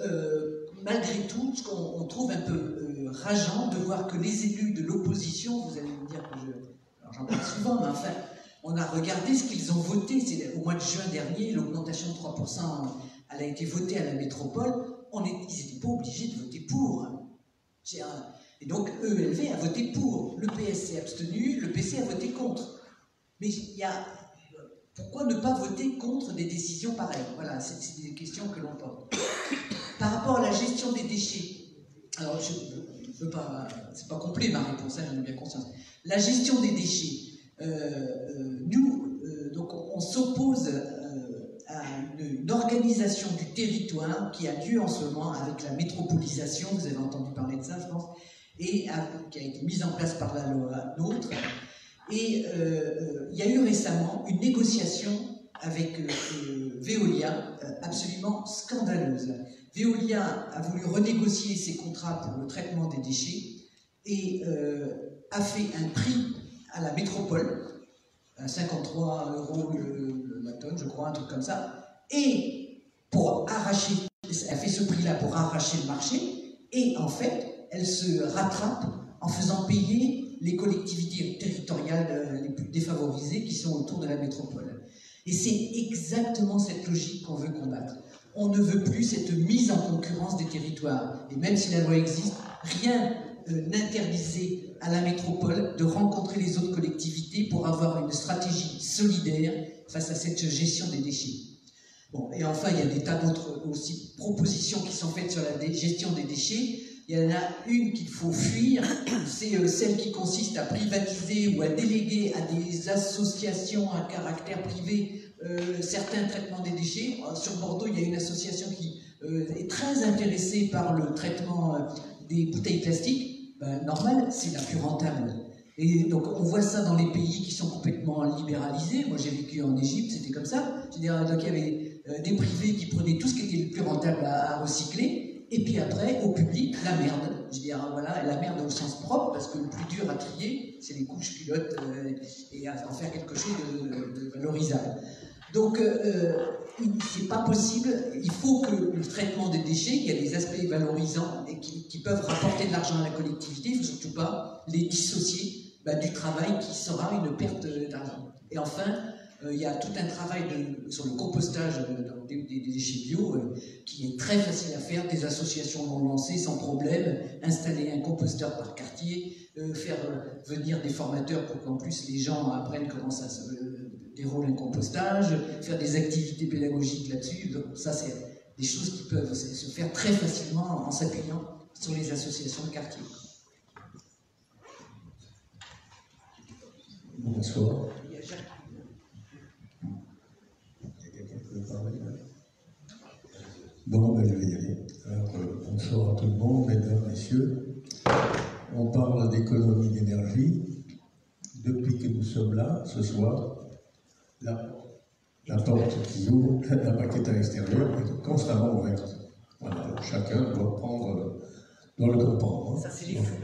malgré tout, ce qu'on trouve un peu rageant de voir que les élus de l'opposition, vous allez me dire que j'en parle souvent, mais enfin, on a regardé ce qu'ils ont voté. C'est au mois de juin dernier, l'augmentation de 3%, elle a été votée à la métropole. Ils n'étaient pas obligés de voter pour. Et donc, EELV a voté pour. Le PS s'est abstenu, le PC a voté contre. Mais il y a... Pourquoi ne pas voter contre des décisions pareilles? Voilà, c'est des questions que l'on pose. Par rapport à la gestion des déchets, alors je ne veux pas, c'est pas complet ma réponse, j'en ai bien conscience. La gestion des déchets, nous, donc on s'oppose à une organisation du territoire qui a lieu en ce moment avec la métropolisation, vous avez entendu parler de ça, je pense, et qui a été mise en place par la loi NOTRe. Et il y a eu récemment une négociation avec Veolia absolument scandaleuse. Veolia a voulu renégocier ses contrats pour le traitement des déchets et a fait un prix à la métropole, à 53 € la tonne, je crois, un truc comme ça, et pour arracher, elle a fait ce prix-là pour arracher le marché, et en fait, elle se rattrape en faisant payer les collectivités territoriales les plus défavorisées qui sont autour de la métropole. Et c'est exactement cette logique qu'on veut combattre. On ne veut plus cette mise en concurrence des territoires. Et même si la loi existe, rien n'interdisait à la métropole de rencontrer les autres collectivités pour avoir une stratégie solidaire face à cette gestion des déchets. Bon, et enfin, il y a des tas d'autres aussi propositions qui sont faites sur la gestion des déchets. Il y en a une qu'il faut fuir, c'est celle qui consiste à privatiser ou à déléguer à des associations à caractère privé certains traitements des déchets. Sur Bordeaux, il y a une association qui est très intéressée par le traitement des bouteilles plastiques. Normal, c'est la plus rentable. Et donc on voit ça dans les pays qui sont complètement libéralisés. Moi j'ai vécu en Égypte, c'était comme ça. Je veux dire, donc il y avait des privés qui prenaient tout ce qui était le plus rentable à recycler. Et puis après, au public, la merde. Je veux dire, voilà, la merde au sens propre, parce que le plus dur à trier, c'est les couches culottes et à en faire quelque chose de valorisable. Donc, c'est pas possible. Il faut que le traitement des déchets, qui a des aspects valorisants et qui peuvent rapporter de l'argent à la collectivité, il ne faut surtout pas les dissocier du travail qui sera une perte d'argent. Et enfin, il y a tout un travail sur le compostage des déchets bio qui est très facile à faire. Des associations l'ont lancé sans problème. Installer un composteur par quartier, faire venir des formateurs pour qu'en plus les gens apprennent comment ça se déroule un compostage, faire des activités pédagogiques là-dessus. Ça, c'est des choses qui peuvent se faire très facilement en s'appuyant sur les associations de quartier. Bonsoir. Bon, je vais y aller. Alors, bonsoir à tout le monde, mesdames, messieurs. On parle d'économie d'énergie. Depuis que nous sommes là, ce soir, la porte qui ouvre, la maquette à l'extérieur est constamment ouverte. Voilà, chacun doit le comprendre. Ça, c'est les fous.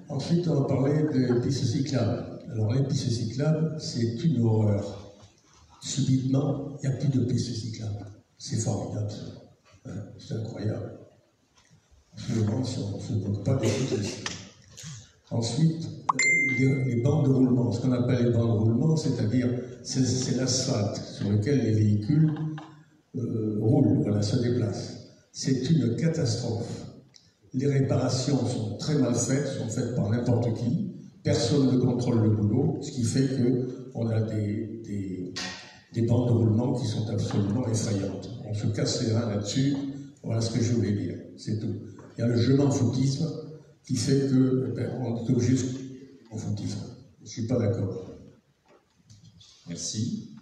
Ensuite, on va parler des pistes cyclables. Alors, les pistes cyclables, c'est une horreur. Subitement, il n'y a plus de pistes cyclables. C'est formidable, ça. Hein, c'est incroyable. Je me demande si on ne se moque pas des choses ici. Ensuite, les bandes de roulement. Ce qu'on appelle les bandes de roulement, c'est-à-dire, c'est l'asphalte sur lequel les véhicules roulent, voilà, se déplacent. C'est une catastrophe. Les réparations sont très mal faites, sont faites par n'importe qui. Personne ne contrôle le boulot, ce qui fait qu'on a des bandes de roulement qui sont absolument effrayantes. On se casse les reins là-dessus, voilà ce que je voulais dire, c'est tout. Il y a le je m'en foutisme qui fait qu'on est obligé de m'en foutisme. Je ne suis pas d'accord. Merci.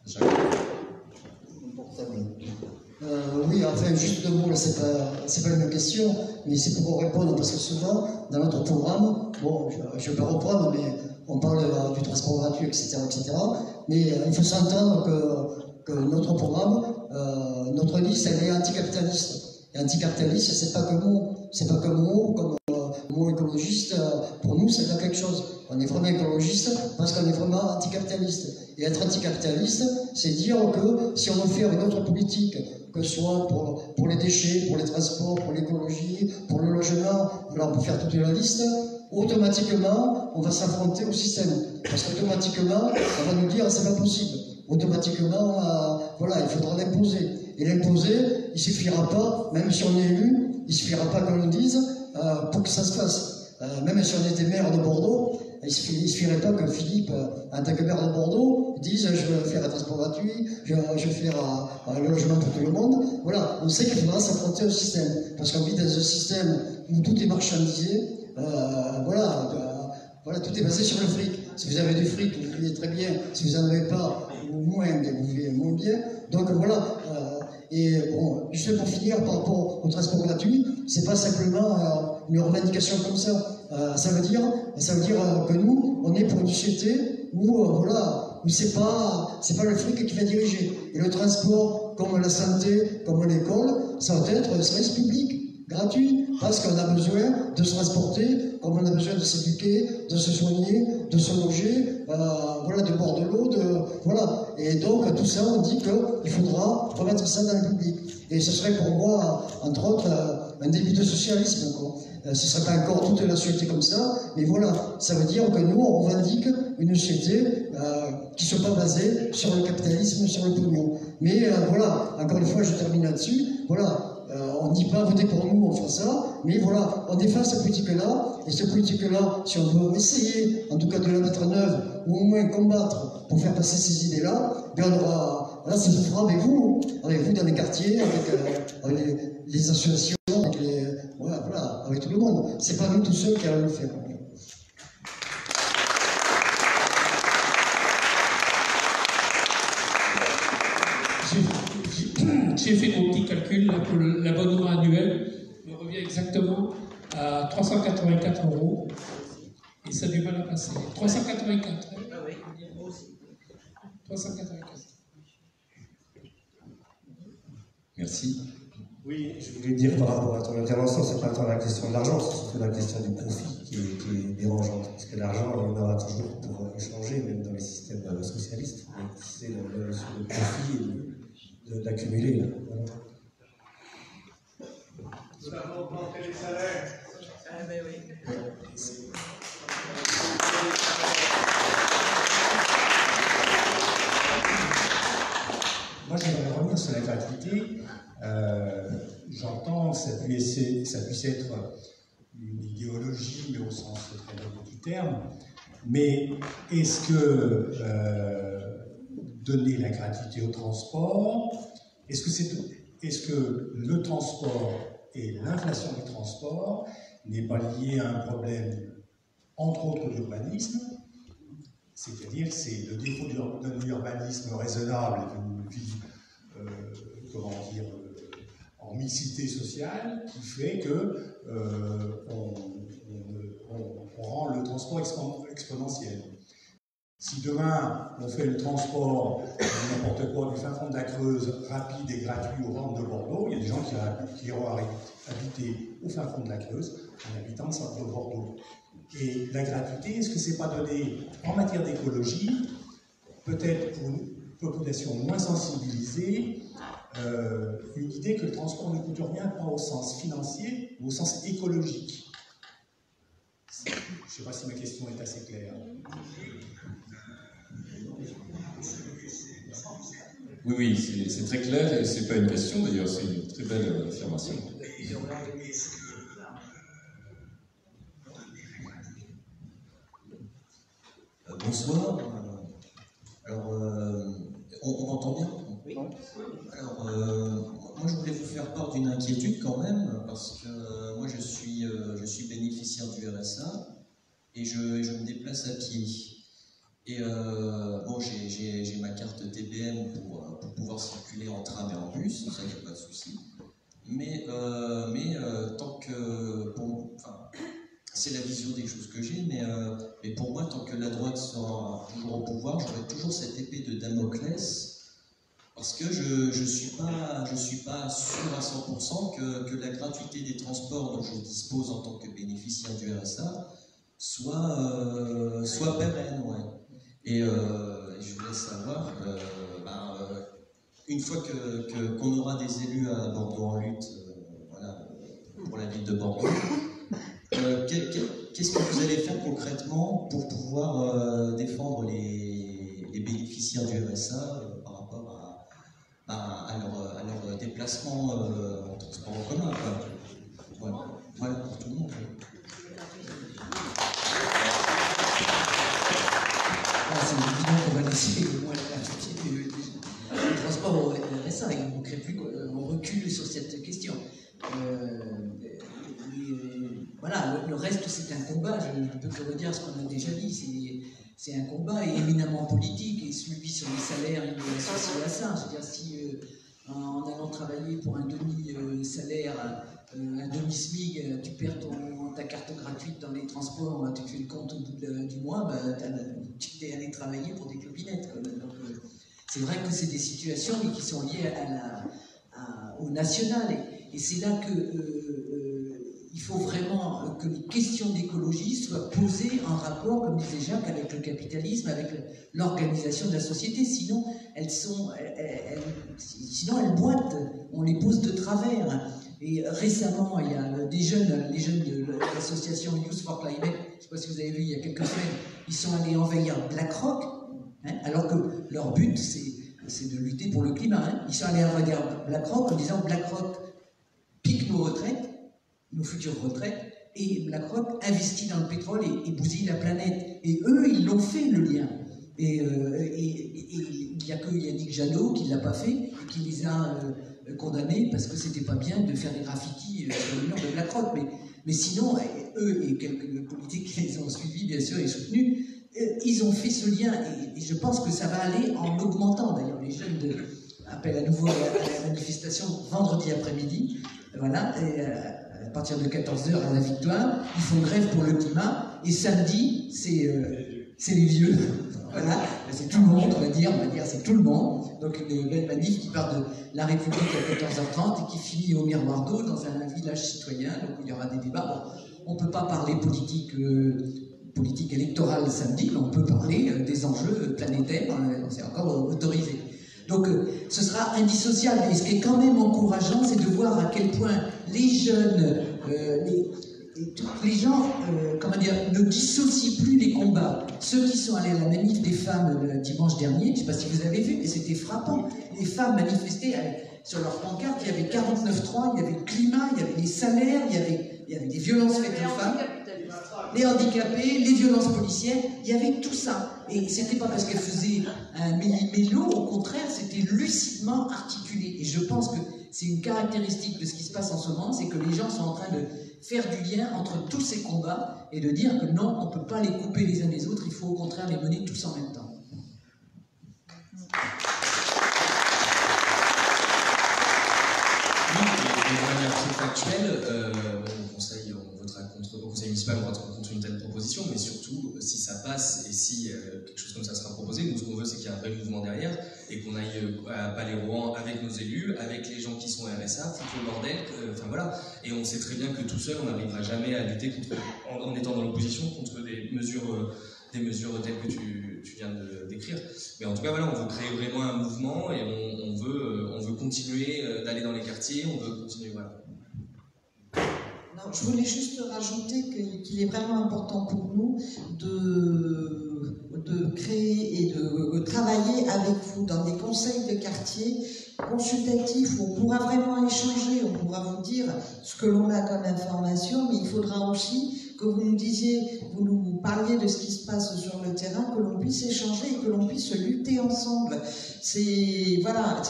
Jacques. portable. Oui, enfin, juste deux mots, c'est pas une question, mais c'est pour répondre, parce que souvent, dans notre programme, bon, je vais reprendre, mais on parle du transport gratuit, etc., etc., mais il faut s'entendre que notre programme, notre liste, elle est anticapitaliste. Et anticapitaliste, c'est pas que mot, comme mot écologiste, pour nous, c'est pas quelque chose. On est vraiment écologiste parce qu'on est vraiment anticapitaliste. Et être anticapitaliste, c'est dire que si on veut faire une autre politique, que ce soit pour les déchets, pour les transports, pour l'écologie, pour le logement, alors pour faire toute la liste, automatiquement, on va s'affronter au système. Parce qu'automatiquement, on va nous dire c'est pas possible. Automatiquement, voilà, il faudra l'imposer. Et l'imposer, il suffira pas, même si on est élu, il suffira pas qu'on le dise pour que ça se fasse. Même si on était maire de Bordeaux, il suffirait pas que Philippe, en tant que maire de Bordeaux, dise je veux faire un transport gratuit, je veux faire un logement pour tout le monde. Voilà, on sait qu'il faudra s'affronter au système. Parce qu'on vit dans un système où tout est marchandisé. Voilà, tout est basé sur le fric. Si vous avez du fric, vous vivez très bien. Si vous n'en avez pas, ou moins, vous vivez moins bien. Donc voilà. Et bon, juste pour finir, par rapport au transport gratuit, c'est pas simplement une revendication comme ça. Ça veut dire que nous, on est pour une société où c'est pas le fric qui va diriger. Et le transport, comme la santé, comme l'école, ça va être un service public, gratuit, parce qu'on a besoin de se transporter, comme on a besoin de s'éduquer, de se soigner, de se loger, de boire de l'eau, voilà. Et donc, tout ça, on dit qu'il faudra remettre ça dans le public. Et ce serait pour moi, entre autres, un début de socialisme, quoi. Ce ne serait pas encore toute la société comme ça, mais voilà, ça veut dire que nous, on revendique une société qui ne soit pas basée sur le capitalisme, sur le pognon. Mais voilà, encore une fois, je termine là-dessus, voilà. On ne dit pas votez pour nous, on fera ça, mais voilà, on défend cette politique-là, et cette politique-là, si on veut essayer, en tout cas de la mettre en œuvre, ou au moins combattre pour faire passer ces idées-là, bien on aura, là, ça se fera avec vous dans les quartiers, avec les associations, avec tout le monde. C'est pas nous tous seuls qui allons le faire. J'ai fait mon petit calcul, l'abonnement annuel me revient exactement à 384 €, et ça a du mal à passer. 384. Ah oui, moi aussi. 384. Merci. Oui, je voulais dire par rapport à ton intervention, c'est pas tant la question de l'argent, c'est surtout la question du profit qui est dérangeante. Parce que l'argent, il y en aura toujours pour échanger, même dans les systèmes socialistes. Mais c'est le profit d'accumuler. Voilà. Nous avons augmenté les salaires. Ah ben oui. Moi, j'aimerais revenir sur la gratuité. J'entends que ça puisse être une idéologie, mais au sens très noble du terme. Mais est-ce que donner la gratuité au transport, est-ce que le transport et l'inflation du transport n'est pas lié à un problème, entre autres, d'urbanisme? C'est-à-dire que c'est le défaut d'un urbanisme raisonnable et d'une vie, en mixité sociale, qui fait que on rend le transport exponentiel. Si demain on fait le transport n'importe quoi du fin fond de la Creuse, rapide et gratuit au ventre de Bordeaux, il y a des gens qui iront habiter au fin fond de la Creuse en habitant le centre de Bordeaux. Et la gratuité, est-ce que c'est pas donné en matière d'écologie, peut-être pour une population moins sensibilisée, une idée que le transport ne coûte rien, pas au sens financier, mais au sens écologique? Je ne sais pas si ma question est assez claire. Oui, c'est très clair, et c'est pas une question d'ailleurs, c'est une très belle affirmation. Bonsoir. Alors, on m'entend bien? Oui. Alors, moi je voulais vous faire part d'une inquiétude quand même, parce que moi je suis bénéficiaire du RSA et je me déplace à pied. Et bon, j'ai ma carte TBM pour pouvoir circuler en tram et en bus, ça, il n'y a pas de souci. Mais tant que... Bon, enfin, c'est la vision des choses que j'ai, mais pour moi, tant que la droite sera toujours au pouvoir, j'aurai toujours cette épée de Damoclès, parce que je suis pas sûr à 100% que la gratuité des transports dont je dispose en tant que bénéficiaire du RSA soit pérenne, ouais. Et je voulais savoir, une fois qu'on aura des élus à Bordeaux en lutte, voilà, pour la ville de Bordeaux, qu'est-ce que vous allez faire concrètement pour pouvoir défendre les bénéficiaires du RSA par rapport à leur déplacement en transport en commun, quoi. Voilà pour tout le monde. C'est évident qu'on va laisser au moins la gratuité du transport au RSA, il ne manquerait plus qu'on recule sur cette question. Voilà, le reste c'est un combat, je ne peux que redire ce qu'on a déjà dit, c'est un combat éminemment politique, et celui sur les salaires, il est associé à ça. Je veux dire, si en allant travailler pour un demi-salaire, un demi-SMIC, tu perds ta carte gratuite dans les transports, tu fais le compte au bout du mois, tu es allé travailler pour des clopinettes. Donc, c'est vrai que c'est des situations mais qui sont liées au national, et c'est là il faut vraiment que les questions d'écologie soient posées en rapport, comme disait Jacques, avec le capitalisme, avec l'organisation de la société. Sinon, sinon elles boitent, on les pose de travers. Et récemment, il y a les jeunes de l'association Youth for Climate, je ne sais pas si vous avez vu, il y a quelques semaines, ils sont allés envahir BlackRock, alors que leur but, c'est de lutter pour le climat. Ils sont allés envahir BlackRock en disant BlackRock pique nos retraites, nos futures retraites, et BlackRock investit dans le pétrole et bousille la planète. Et eux, ils l'ont fait, le lien. Et il n'y a que Yannick Jadot qui ne l'a pas fait, et qui les a condamnés parce que c'était pas bien de faire des graffitis sur le mur de BlackRock. Mais sinon, eux et quelques politiques qui les ont suivis, bien sûr, et soutenus, ils ont fait ce lien. Et je pense que ça va aller en augmentant. D'ailleurs, les jeunes appellent à nouveau à la manifestation vendredi après-midi. Voilà. Et, à partir de 14h à la Victoire, ils font grève pour le climat, et samedi, c'est les vieux. Voilà, c'est tout le monde, on va dire c'est tout le monde. Donc une belle manif qui part de la République à 14h30 et qui finit au Miroir d'eau dans un village citoyen, donc où il y aura des débats. Bon, on ne peut pas parler politique électorale samedi, mais on peut parler des enjeux planétaires, c'est encore autorisé. Donc ce sera indissociable. Et ce qui est quand même encourageant, c'est de voir à quel point les jeunes, les gens, ne dissocient plus les combats. Ceux qui sont allés à la manif des femmes le dimanche dernier, je ne sais pas si vous avez vu, mais c'était frappant. Les femmes manifestaient sur leur pancarte, il y avait 49.3, il y avait le climat, il y avait les salaires, il y avait des violences faites aux femmes, les handicapés, les violences policières, il y avait tout ça. Et c'était pas parce qu'elles faisaient un méli-mélo, au contraire, c'était lucidement articulé. Et je pense que c'est une caractéristique de ce qui se passe en ce moment, c'est que les gens sont en train de faire du lien entre tous ces combats et de dire que non, on ne peut pas les couper les uns des autres, il faut au contraire les mener tous en même temps. De manière très factuelle, on votera contre, au conseil municipal, on votera contre une telle proposition, mais surtout, si ça passe et si quelque chose comme ça sera proposé, nous, ce qu'on veut, c'est qu'il y ait un vrai mouvement derrière et qu'on aille à Palais-Rouen avec nos élus, avec les gens qui sont RSA, foutre le bordel, enfin voilà. Et on sait très bien que tout seul, on n'arrivera jamais à lutter contre, en étant dans l'opposition, contre des mesures telles que tu viens de décrire. Mais en tout cas, voilà, on veut créer vraiment un mouvement et on veut continuer d'aller dans les quartiers, on veut continuer, voilà. Non, je voulais juste rajouter qu'il est vraiment important pour nous de créer et de travailler avec vous dans des conseils de quartier consultatifs où on pourra vraiment échanger, on pourra vous dire ce que l'on a comme information, mais il faudra aussi que vous nous parliez de ce qui se passe sur le terrain, que l'on puisse échanger et que l'on puisse lutter ensemble. Voilà,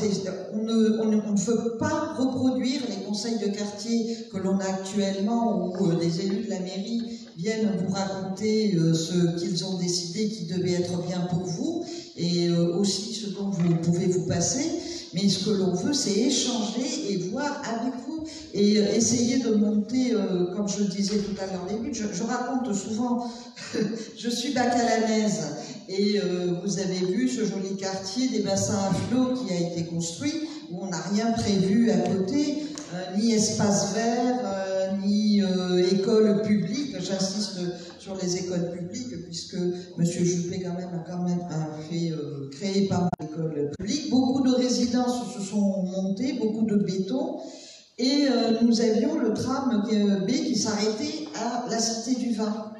on ne veut pas reproduire les conseils de quartier que l'on a actuellement, où des élus de la mairie viennent vous raconter ce qu'ils ont décidé qui devait être bien pour vous, et aussi ce dont vous pouvez vous passer. Mais ce que l'on veut, c'est échanger et voir avec vous et essayer de monter, comme je le disais tout à l'heure au début, je raconte souvent, je suis bacalanaise et vous avez vu ce joli quartier des bassins à flot qui a été construit, où on n'a rien prévu à côté, ni espace vert, ni école publique. J'insiste sur les écoles publiques, puisque M. Juppé a fait créer pas mal d'écoles publiques. Beaucoup de résidences se sont montées, beaucoup de béton, et nous avions le tram B qui s'arrêtait à la Cité du Vin.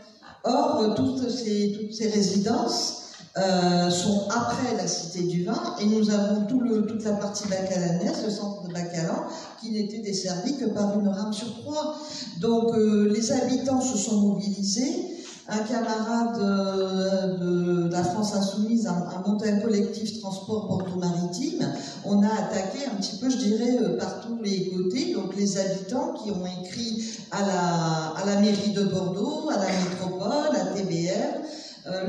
Or, toutes ces résidences sont après la Cité du Vin, et nous avons toute la partie bacalanaise, le centre de Bacalan, qui n'était desservi que par une rame sur 3. Donc les habitants se sont mobilisés. Un camarade de la France Insoumise a monté un collectif transport Bordeaux-Maritime. On a attaqué un petit peu, je dirais, par tous les côtés. Donc les habitants qui ont écrit à la mairie de Bordeaux, à la métropole, à TBR,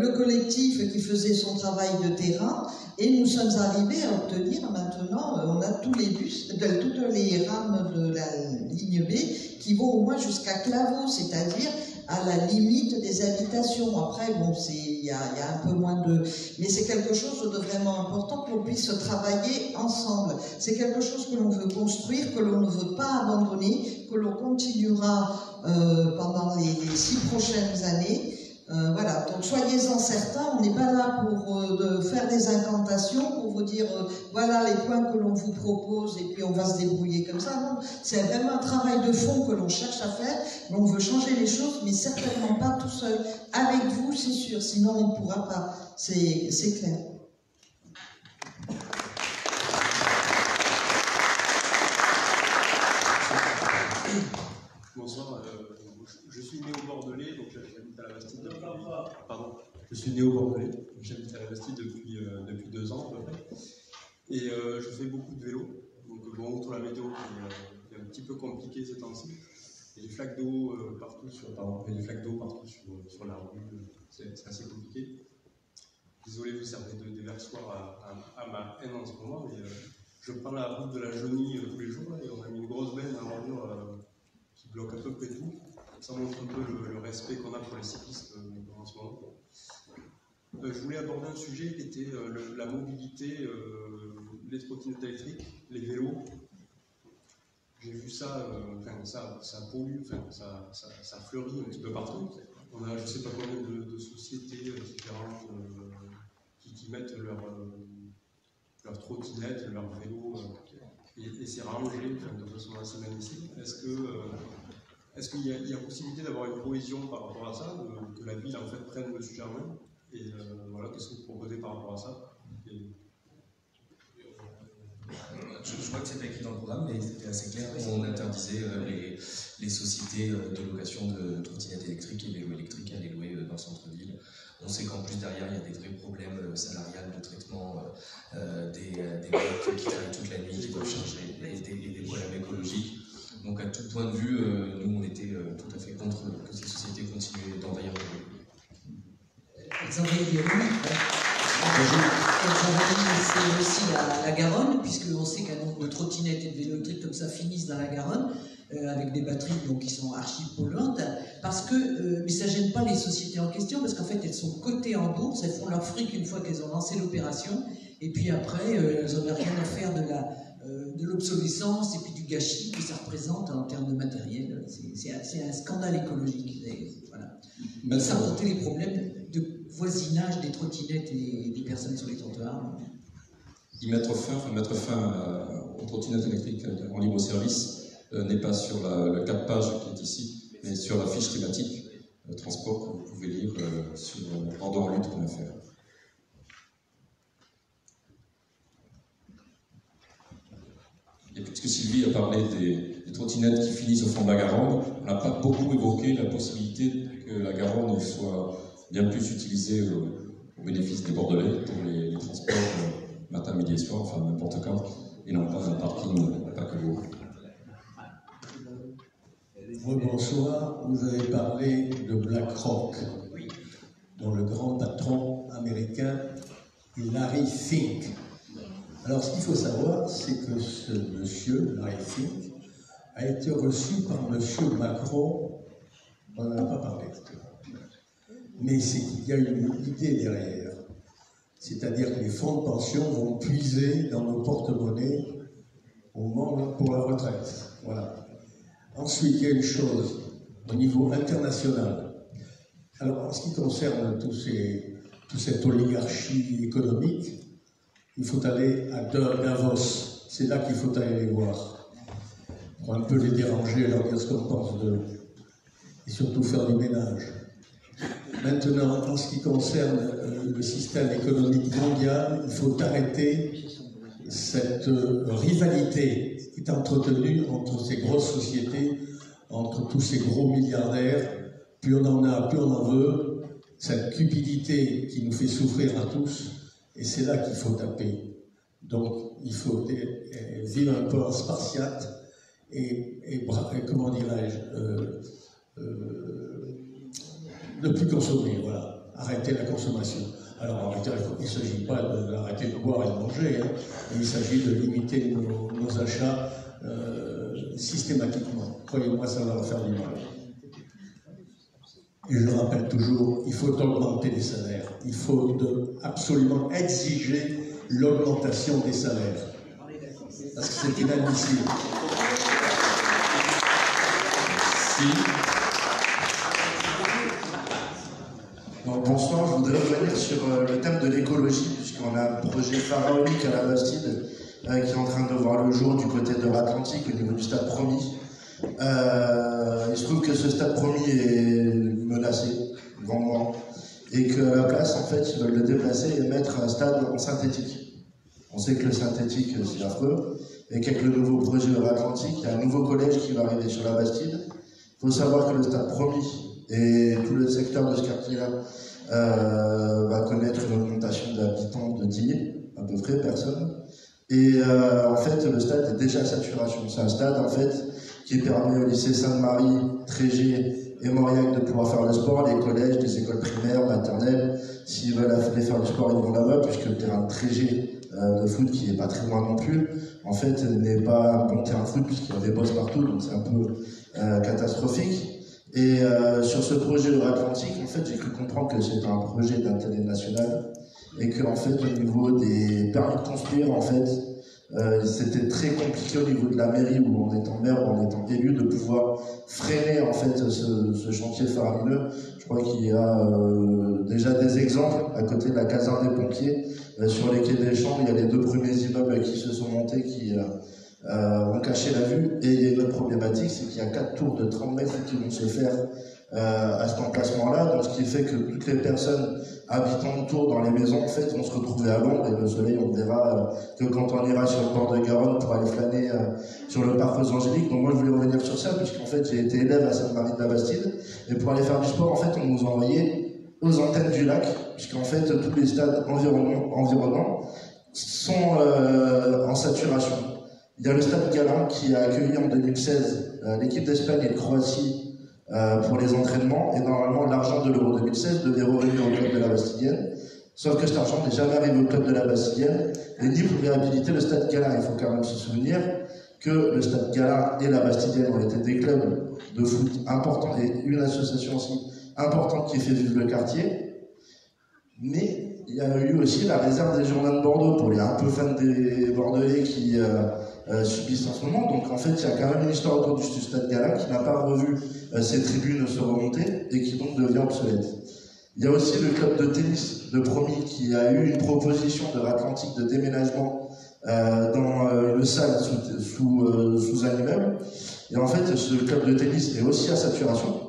le collectif qui faisait son travail de terrain, et nous sommes arrivés à obtenir maintenant, on a tous les bus, toutes les rames de la ligne B qui vont au moins jusqu'à Claveau, c'est-à-dire à la limite des habitations. Après, bon, il y a un peu moins de... Mais c'est quelque chose de vraiment important que l'on puisse travailler ensemble. C'est quelque chose que l'on veut construire, que l'on ne veut pas abandonner, que l'on continuera pendant les 6 prochaines années. Voilà, donc soyez-en certains, on n'est pas là pour de faire des incantations, pour vous dire voilà les points que l'on vous propose et puis on va se débrouiller comme ça. Non, c'est vraiment un travail de fond que l'on cherche à faire, mais on veut changer les choses, mais certainement pas tout seul. Avec vous, c'est sûr, sinon on ne pourra pas, c'est clair. Bonsoir, je suis né au Bordelais, donc j'habite à la Bastide depuis... Pardon, je suis né au Bordelais, donc j'habite à la Bastide depuis 2 ans à peu près. Et je fais beaucoup de vélo, donc bon, outre la météo qui est un petit peu compliquée ces temps-ci. Il y a des flaques d'eau partout sur la rue, c'est assez compliqué. Désolé, vous servez de déversoir à ma haine en ce moment, mais je prends la route de la Jaunie tous les jours, et on a mis une grosse benne à ordures qui bloque à peu près tout. Ça montre un peu le respect qu'on a pour les cyclistes en ce moment. Je voulais aborder un sujet qui était la mobilité, les trottinettes électriques, les vélos. J'ai vu ça, ça pollue, ça fleurit un petit peu partout. On a je ne sais pas combien de sociétés différentes qui mettent leurs trottinettes, leurs vélos, et c'est rangé de façon assez magnifique. Est-ce qu'il y a possibilité d'avoir une cohésion par rapport à ça, que la ville en fait prenne le sujet en main? Et voilà, qu'est-ce que vous proposez par rapport à ça? Je crois que c'était écrit dans le programme, mais c'était assez clair. On interdisait les sociétés de location de trottinettes électriques et vélos électriques à les louer dans le centre-ville. On sait qu'en plus derrière, il y a des vrais problèmes salariales de traitement des mecs qui travaillent toute la nuit, qui doivent charger, et des problèmes écologiques. Donc à tout point de vue, nous on était tout à fait contre que ces sociétés continuent d'envahir le vélo. Elles envahissent aussi la Garonne, puisqu'on sait qu'un nombre de trottinettes et de vélos électriques comme ça finissent dans la Garonne, avec des batteries donc, qui sont archi polluantes, parce que, mais ça ne gêne pas les sociétés en question, parce qu'en fait elles sont cotées en bourse, elles font leur fric une fois qu'elles ont lancé l'opération, et puis après elles n'ont rien à faire de l'obsolescence et puis du gâchis que ça représente en termes de matériel. C'est un scandale écologique. Voilà. Sans compter les problèmes de voisinage des trottinettes et des personnes sur les trottoirs. Y mettre fin aux trottinettes électriques en libre service n'est pas sur le 4 pages qui est ici, mais sur la fiche thématique transport que vous pouvez lire sur bordeauxenlutte.fr. Et puisque Sylvie a parlé des trottinettes qui finissent au fond de la Garonne, on n'a pas beaucoup évoqué la possibilité que la Garonne soit bien plus utilisée au bénéfice des Bordelais pour les transports matin, midi et soir, enfin n'importe quand, et non pas un parking, pas que vous. Bonsoir, vous avez parlé de BlackRock, dont le grand patron américain est Larry Fink. Alors ce qu'il faut savoir, c'est que ce monsieur, Larry Fink, a été reçu par monsieur Macron, on n'en a pas parlé, mais c'est qu'il y a une idée derrière. C'est-à-dire que les fonds de pension vont puiser dans nos porte-monnaies au moment pour la retraite. Voilà. Ensuite, il y a une chose au niveau international. Alors, en ce qui concerne toute cette oligarchie économique, il faut aller à Davos. C'est là qu'il faut aller les voir. Pour un peu les déranger, leur dire ce qu'on pense d'eux. Et surtout faire du ménage. Maintenant, en ce qui concerne le système économique mondial, il faut arrêter cette rivalité qui est entretenue entre ces grosses sociétés, entre tous ces gros milliardaires. Plus on en a, plus on en veut. Cette cupidité qui nous fait souffrir à tous, et c'est là qu'il faut taper. Donc, il faut vivre un peu en spartiate et comment dirais-je, ne plus consommer, voilà. Arrêter la consommation. Alors, il ne s'agit pas d'arrêter de boire et de manger, hein, mais il s'agit de limiter nos achats systématiquement. Croyez-moi, ça va leur faire du mal. Et je rappelle toujours, il faut augmenter les salaires. Il faut absolument exiger l'augmentation des salaires. Parce que c'est inadmissible. Bonsoir, je voudrais revenir sur le thème de l'écologie, puisqu'on a un projet pharaonique à la Bastide qui est en train de voir le jour du côté de l'Atlantique, au niveau du stade Promis. Il se trouve que ce stade Promis est menacé, grandement, et qu'à la place, en fait, ils veulent le déplacer et mettre un stade en synthétique. On sait que le synthétique, c'est affreux, et qu'avec le nouveau projet Atlantique, il y a un nouveau collège qui va arriver sur la Bastide. Il faut savoir que le stade Promis et tout le secteur de ce quartier-là va connaître une augmentation d'habitants de 10 000, à peu près, personnes. Et en fait, le stade est déjà à saturation. C'est un stade, en fait, qui permet au lycée Sainte-Marie, Trégé et Mauriac de pouvoir faire le sport, les collèges, les écoles primaires, maternelles. S'ils veulent aller faire du sport, ils vont là-bas, puisque le terrain de Trégé de foot, qui est pas très loin non plus, en fait, n'est pas un bon terrain de foot, puisqu'il y a des bosses partout, donc c'est un peu catastrophique. Et sur ce projet Atlantique, en fait, j'ai cru comprendre que c'était un projet d'intérêt national et que, en fait, au niveau des permis de construire, en fait, c'était très compliqué au niveau de la mairie, où en étant maire, ou en étant élu, de pouvoir freiner, en fait, ce chantier faramineux. Je crois qu'il y a déjà des exemples à côté de la caserne des pompiers, sur les quais des Champs. Il y a les 2 premiers immeubles qui se sont montés, qui vont cacher la vue. Et il y a une autre problématique, c'est qu'il y a 4 tours de 30 mètres qui vont se faire à cet emplacement-là, donc ce qui fait que toutes les personnes habitant autour dans les maisons, en fait, vont se retrouver à l'ombre, et le soleil, on verra que quand on ira sur le bord de Garonne pour aller flâner sur le parc aux Angéliques. Donc moi, je voulais revenir sur ça, puisqu'en fait, j'ai été élève à Sainte-Marie de la Bastide, et pour aller faire du sport, en fait, on nous envoyait aux antennes du lac, puisqu'en fait, tous les stades environnants sont en saturation. Il y a le stade Galin qui a accueilli en 2016 l'équipe d'Espagne et de Croatie pour les entraînements, et normalement l'argent de l'Euro 2016 devait revenir au club de la Bastidienne, sauf que cet argent n'est jamais arrivé au club de la Bastidienne, et ni pour réhabiliter le stade Galin. Il faut quand même se souvenir que le stade Galin et la Bastidienne ont été des clubs de foot importants, et une association aussi importante qui fait vivre le quartier, mais il y a eu aussi la réserve des Girondins de Bordeaux, pour les un peu fans des Bordelais qui subissent en ce moment. Donc en fait, il y a quand même une histoire autour du stade Galin qui n'a pas revu ses tribunes se remonter et qui donc devient obsolète. Il y a aussi le club de tennis de Promis qui a eu une proposition de l'Atlantique de déménagement dans une salle sous un immeuble. Et en fait, ce club de tennis est aussi à saturation.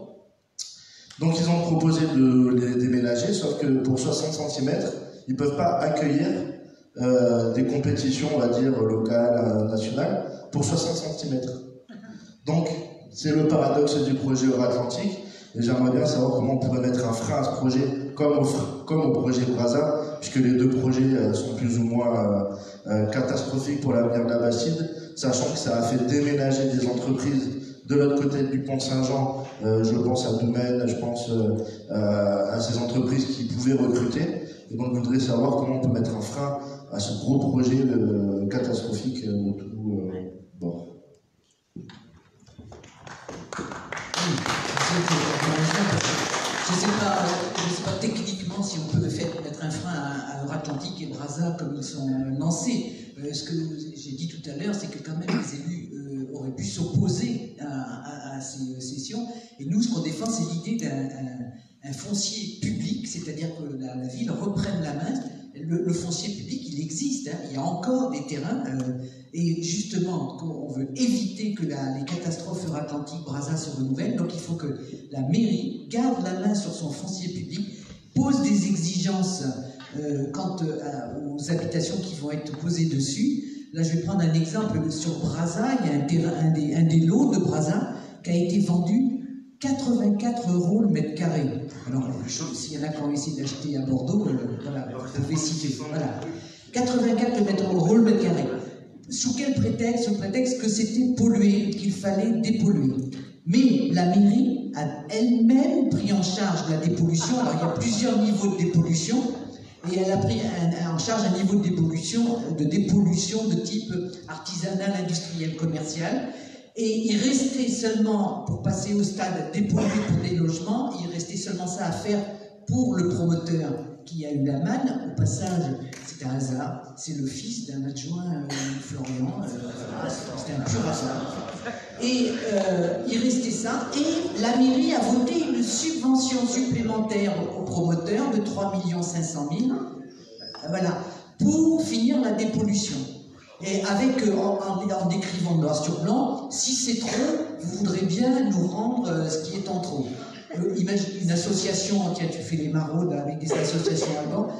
Donc ils ont proposé de les déménager, sauf que pour 60 cm, ils ne peuvent pas accueillir des compétitions, on va dire, locales, nationales, pour 60 cm. Donc, c'est le paradoxe du projet Atlantique, et j'aimerais bien savoir comment on pourrait mettre un frein à ce projet, comme au projet Brazza, puisque les 2 projets sont plus ou moins catastrophiques pour l'avenir de la Bastide, sachant que ça a fait déménager des entreprises De l'autre côté du pont Saint-Jean, je pense à Domaine, je pense à ces entreprises qui pouvaient recruter. Et donc, je voudrais savoir comment on peut mettre un frein à ce gros projet catastrophique de tout bord. Je ne sais pas techniquement si on peut mettre un frein à Euratlantique et Brazza comme ils sont lancés. Ce que j'ai dit tout à l'heure, c'est que quand même les élus auraient pu s'opposer à ces cessions. Et nous, ce qu'on défend, c'est l'idée d'un foncier public, c'est-à-dire que la ville reprenne la main. Le foncier public, il existe, hein, il y a encore des terrains, et justement, on veut éviter que les catastrophes Euratlantique, Brazza se renouvellent, donc il faut que la mairie garde la main sur son foncier public, pose des exigences quant aux habitations qui vont être posées dessus. Là, je vais prendre un exemple sur Brazza, il y a un terrain, un des lots de Brazza qui a été vendu 84 € le mètre carré. Alors, s'il y en a qui ont essayé d'acheter à Bordeaux, voilà, vous pouvez citer. Voilà. 84 € le mètre carré. Sous quel prétexte? Sous prétexte que c'était pollué, qu'il fallait dépolluer. Mais la mairie a elle-même pris en charge la dépollution. Alors, il y a plusieurs niveaux de dépollution. Et elle a pris en charge un niveau de dépollution de type artisanal, industriel, commercial. Et il restait seulement, pour passer au stade dépollué pour des logements, il restait seulement ça à faire pour le promoteur qui a eu la manne. Au passage, c'est un hasard, c'est le fils d'un adjoint Florian, c'était un pur hasard. Et il restait ça, et la mairie a voté une subvention supplémentaire au promoteur de 3 500 000, voilà, pour finir la dépollution. Et avec, en décrivant noir sur blanc, si c'est trop, vous voudrez bien nous rendre ce qui est en trop. Imagine une association, tiens, tu fais les maraudes avec des associations allemandes,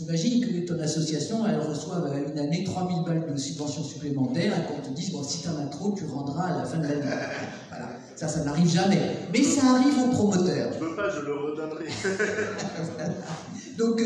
imagine que ton association, elle reçoit une année 3000 balles de subventions supplémentaires et qu'on te dise, bon, si t'en as trop, tu rendras à la fin de l'année. Voilà, ça n'arrive jamais. Mais ça arrive aux promoteurs. Je veux pas, je le redonnerai. Donc,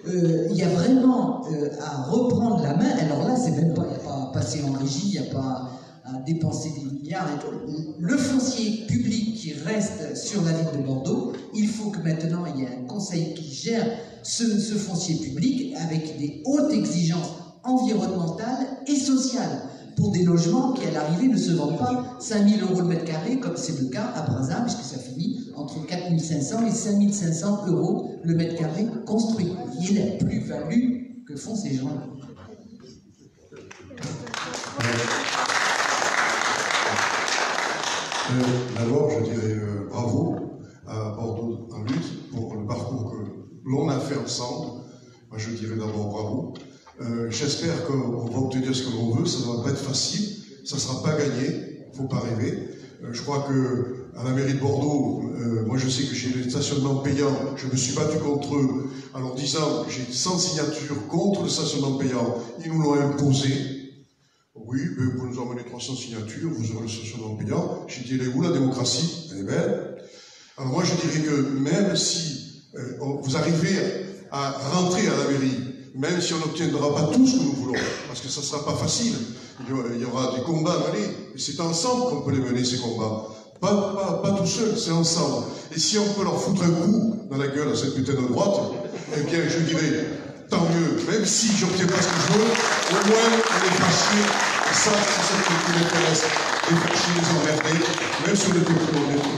il y a vraiment à reprendre la main. Alors là, c'est même pas, il n'y a pas à passer en régie, il n'y a pas à dépenser des milliards et tout. Le foncier public qui reste sur la ville de Bordeaux, il faut que maintenant il y ait un conseil qui gère ce foncier public avec des hautes exigences environnementales et sociales pour des logements qui à l'arrivée ne se vendent pas 5 000 € le mètre carré comme c'est le cas à Brazza, puisque ça finit entre 4 500 et 5 500 € le mètre carré construit. Il y a la plus-value que font ces gens-là. D'abord, je dirais bravo à Bordeaux en lutte pour le parcours que l'on a fait ensemble. Moi, je dirais d'abord bravo. J'espère qu'on va obtenir ce que l'on veut. Ça ne va pas être facile. Ça ne sera pas gagné. Il ne faut pas rêver. Je crois que à la mairie de Bordeaux, moi je sais que j'ai les stationnements payants. Je me suis battu contre eux en leur disant j'ai 100 signatures contre le stationnement payant. Ils nous l'ont imposé. Oui, mais vous nous emmenez 300 signatures, vous aurez le stationnement payant. J'ai dit, elle est où la démocratie? Elle est belle. Alors moi, je dirais que même si vous arrivez à rentrer à la mairie, même si on n'obtiendra pas tout ce que nous voulons, parce que ça ne sera pas facile, il y aura des combats à mener, et c'est ensemble qu'on peut les mener, ces combats. Pas tout seul, c'est ensemble. Et si on peut leur foutre un coup dans la gueule à cette putain de droite, eh bien, je dirais, tant mieux, même si je n'obtiens pas ce que je veux, au moins on est fâchés, et ça, c'est ça qui m'intéresse, les fâchés, les emmerder, même si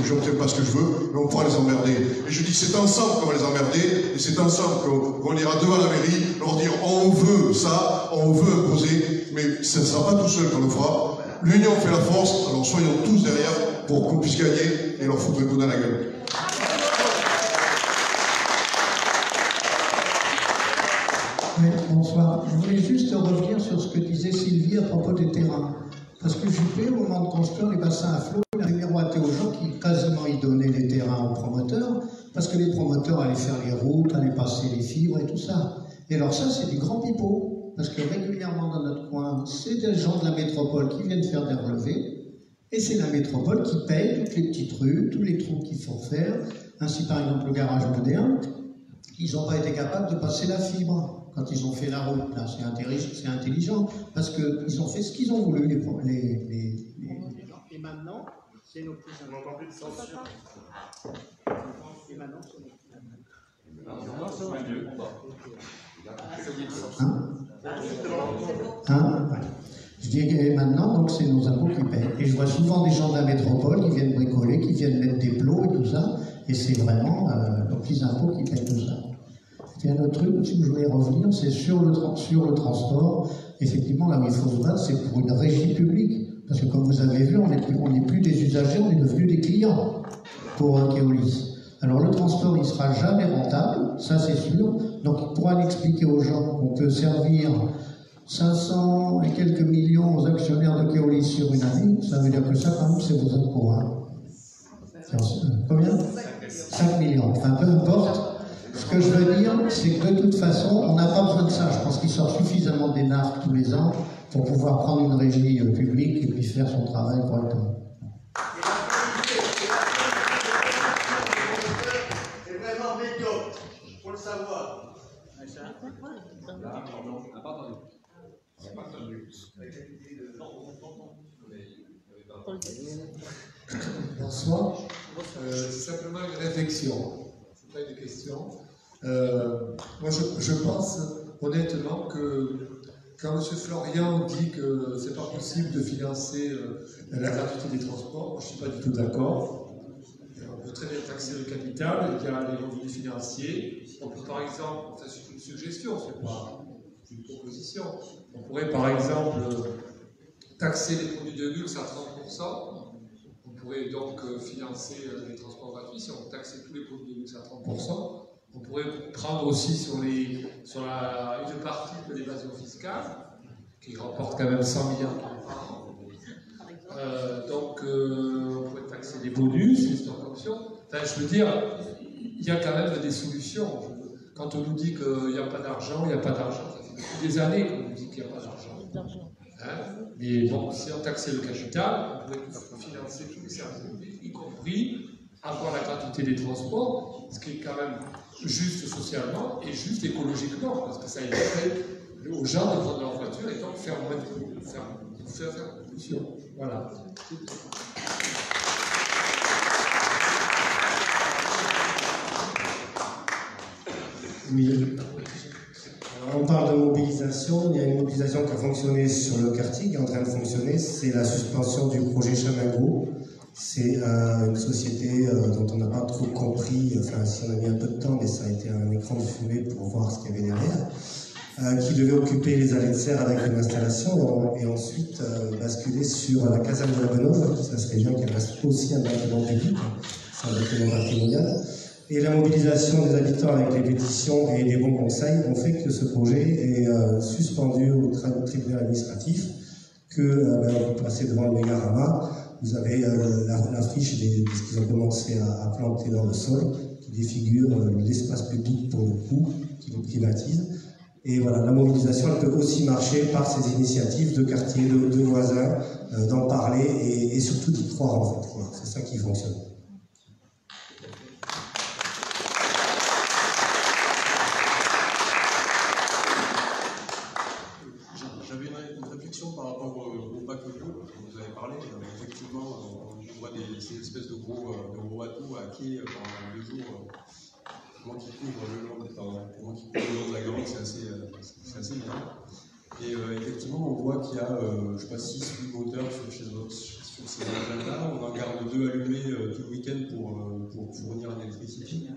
je n'obtiens pas ce que je veux, mais on pourra les emmerder. Et je dis, c'est ensemble qu'on va les emmerder, et c'est ensemble qu'on ira devant la mairie, leur dire, on veut ça, on veut imposer, mais ce ne sera pas tout seul qu'on le fera. L'union fait la force, alors soyons tous derrière pour qu'on puisse gagner et leur foutre un coup dans la gueule. Oui, bonsoir. Je voulais juste revenir sur ce que disait Sylvie à propos des terrains. Parce que Juppé, au moment de construire les bassins à flot, il a miroité aux gens qui quasiment y donnaient les terrains aux promoteurs, parce que les promoteurs allaient faire les routes, allaient passer les fibres et tout ça. Et alors ça, c'est du grand pipeau, parce que régulièrement dans notre coin, c'est des gens de la métropole qui viennent faire des relevés, et c'est la métropole qui paye toutes les petites rues, tous les trous qu'il faut faire, ainsi par exemple le garage moderne, ils n'ont pas été capables de passer la fibre. Quand ils ont fait la route, là, c'est intelligent, parce qu'ils ont fait ce qu'ils ont voulu, Et maintenant, C'est nos plus On n'entend plus de censure. Et maintenant, Je dis que maintenant, donc c'est nos impôts qui payent. Et je vois souvent des gens de la métropole qui viennent bricoler, qui viennent mettre des plots et tout ça. Et c'est vraiment nos petits impôts qui payent tout ça. Il y a un autre truc aussi que je voulais revenir, c'est sur le transport. Effectivement, là où il faut se battre, c'est pour une régie publique. Parce que comme vous avez vu, on n'est plus des usagers, on est devenus des clients pour Keolis. Alors le transport, il ne sera jamais rentable, ça c'est sûr. Donc il pourra expliquer aux gens qu'on peut servir 500 et quelques millions aux actionnaires de Keolis sur une année. Ça veut dire que ça, quand même, c'est vos impôts. Hein. Combien 5 millions. Enfin, peu importe. Ce que je veux dire, c'est que de toute façon, on n'a pas besoin de ça. Je pense qu'il sort suffisamment d'énarques tous les ans pour pouvoir prendre une régie publique et puis faire son travail correctement. C'est vraiment médiocre, il faut le savoir. Bonsoir. C'est simplement une réflexion. C'est pas une question. Moi, je pense honnêtement que quand M. Florian dit que c'est pas possible de financer la gratuité des transports, moi, je suis pas du tout d'accord. On peut très bien taxer le capital, il y a les revenus financiers. On peut par exemple, enfin, c'est une suggestion, c'est pas une proposition. On pourrait par exemple taxer les produits de luxe à 30%. On pourrait donc financer les transports gratuits si on taxait tous les produits de luxe à 30%. On pourrait prendre aussi sur une partie de l'évasion fiscale, qui rapporte quand même 100 milliards par an. Donc, on pourrait taxer les bonus, les stock options. Enfin, je veux dire, il y a quand même des solutions. Quand on nous dit qu'il n'y a pas d'argent, il n'y a pas d'argent. Ça fait depuis des années qu'on nous dit qu'il n'y a pas d'argent. Hein? Mais bon, si on taxait le capital, on pourrait financer tous les services publics, y compris avoir la gratuité des transports, ce qui est quand même juste socialement et juste écologiquement, parce que ça éviterait aux gens de prendre leur voiture et donc faire moins de pollution. Voilà. Oui. Alors, on parle de mobilisation. Il y a une mobilisation qui a fonctionné sur le quartier, qui est en train de fonctionner. C'est la suspension du projet Chamago. C'est une société dont on n'a pas trop compris, enfin si on a mis un peu de temps, mais ça a été un écran de fumée pour voir ce qu'il y avait derrière, qui devait occuper les allées de serre avec une installation et ensuite basculer sur la caserne de la Benove. Ça serait bien qu'elle reste aussi un bâtiment public, c'est un bâtiment patrimonial. Et la mobilisation des habitants avec les pétitions et les bons conseils ont fait que ce projet est suspendu au tribunal administratif, que vous passez devant le Mégarama. Vous avez la fiche de ce qu'ils ont commencé à planter dans le sol, qui défigure l'espace public pour le coup, qui le privatise. Et voilà, la mobilisation, elle peut aussi marcher par ces initiatives de quartiers, de voisins, d'en parler et surtout d'y croire en fait. Voilà, c'est ça qui fonctionne. J'avais une réflexion par rapport au bac bleu dont vous avez parlé. Effectivement, on voit ces espèces de gros atouts à quai pendant 2 jours. Moi qui couvre le long de la Garonne, c'est assez bien. Et effectivement, on voit qu'il y a, je ne sais pas, 6-8 moteurs sur ces engins-là. On en garde 2 allumés tout le week-end pour fournir l'électricité.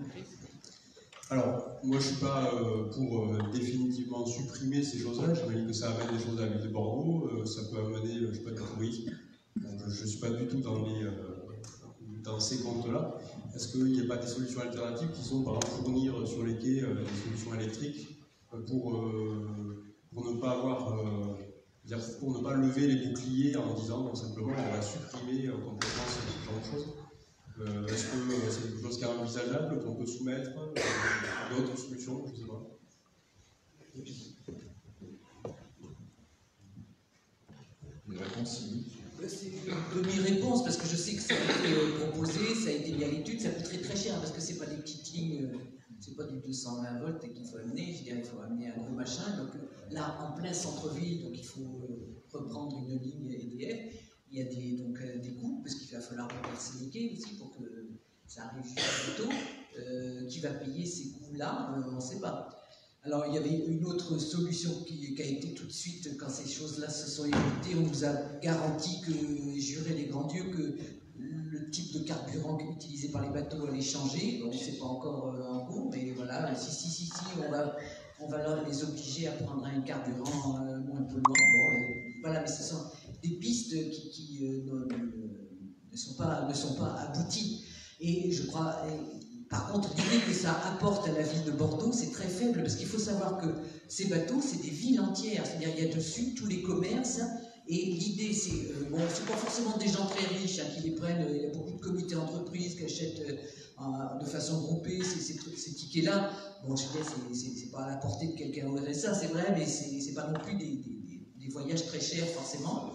Alors, moi je ne suis pas pour définitivement supprimer ces choses-là. J'imagine que ça amène des choses à la ville de Bordeaux, ça peut amener, je sais pas, du tourisme. Je ne suis pas du tout dans ces comptes-là. Est-ce qu'il n'y a pas des solutions alternatives qui sont, par exemple, fournir sur les quais des solutions électriques pour ne pas pour ne pas lever les boucliers en disant donc, simplement on va supprimer complètement ce genre de choses? Est-ce que c'est quelque chose qui est envisageable, qu'on peut soumettre, d'autres solutions, je ne sais pas. Une réponse, oui. C'est une demi-réponse, parce que je sais que ça a été proposé, ça a été mis à l'étude, ça coûterait très cher, parce que c'est pas des petites lignes, c'est pas du 220 volts qu'il faut amener, je dirais qu'il faut amener un gros machin, donc là, en plein centre-ville, donc il faut reprendre une ligne EDF. il y a des coûts, parce qu'il va falloir reverser les quais aussi pour que ça arrive jusqu'au bateau. Qui va payer ces coûts-là, on ne sait pas. Alors, il y avait une autre solution qui a été tout de suite, quand ces choses-là se sont évitées, on nous a garanti, juré les grands dieux, que le type de carburant utilisé par les bateaux allait changer. Bon, c'est pas encore en cours, mais voilà, si, on va les obliger à prendre un carburant moins polluant. Bon, voilà, mais ce sont des pistes qui ne sont pas abouties. Et je crois... Par contre, l'idée que ça apporte à la ville de Bordeaux, c'est très faible, parce qu'il faut savoir que ces bateaux, c'est des villes entières. C'est-à-dire qu'il y a dessus tous les commerces, et l'idée, c'est... bon, c'est pas forcément des gens très riches qui les prennent, il y a beaucoup de comités d'entreprise qui achètent de façon groupée ces tickets-là. Bon, je veux dire, c'est pas à la portée de quelqu'un au RSA, c'est vrai, mais c'est pas non plus des voyages très chers, forcément.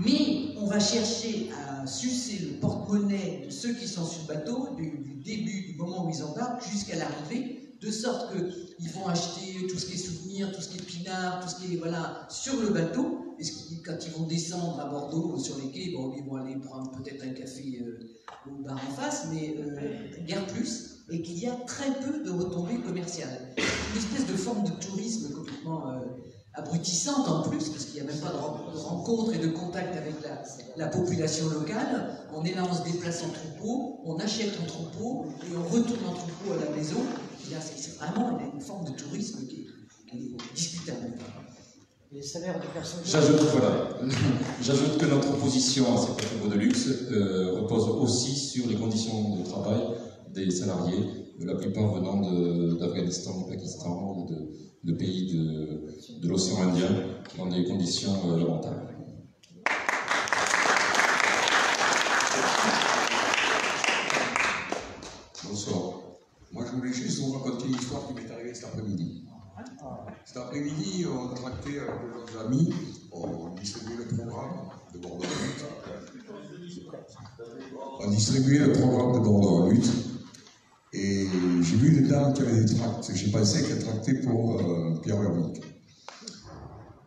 Mais on va chercher à sucer le porte-monnaie de ceux qui sont sur le bateau, du début, du moment où ils embarquent, jusqu'à l'arrivée, de sorte qu'ils vont acheter tout ce qui est souvenirs, tout ce qui est pinard, tout ce qui est, voilà, sur le bateau. Et quand ils vont descendre à Bordeaux, sur les quais, bon, ils vont aller prendre peut-être un café au bar en face, mais guère plus, et qu'il y a très peu de retombées commerciales. Une espèce de forme de tourisme complètement... abrutissante en plus, parce qu'il n'y a même pas de rencontre et de contact avec la population locale. On est là, on se déplace en troupeau, on achète en troupeau, et on retourne en troupeau à la maison. C'est vraiment une forme de tourisme qui est discutable. Les salaires des personnes... J'ajoute que notre opposition à ces préfets de luxe repose aussi sur les conditions de travail des salariés, la plupart venant d'Afghanistan, du Pakistan, de pays de l'océan Indien, dans des conditions lamentables. Bonsoir. Moi, je voulais juste vous raconter l'histoire qui m'est arrivée cet après-midi. Cet après-midi, on tractait avec nos amis, on distribuait le programme de Bordeaux en lutte. On distribuait le programme de Bordeaux en lutte. Et j'ai vu une dame qui avait des tracts. J'ai pensé qu'elle tractait pour Pierre Wernick.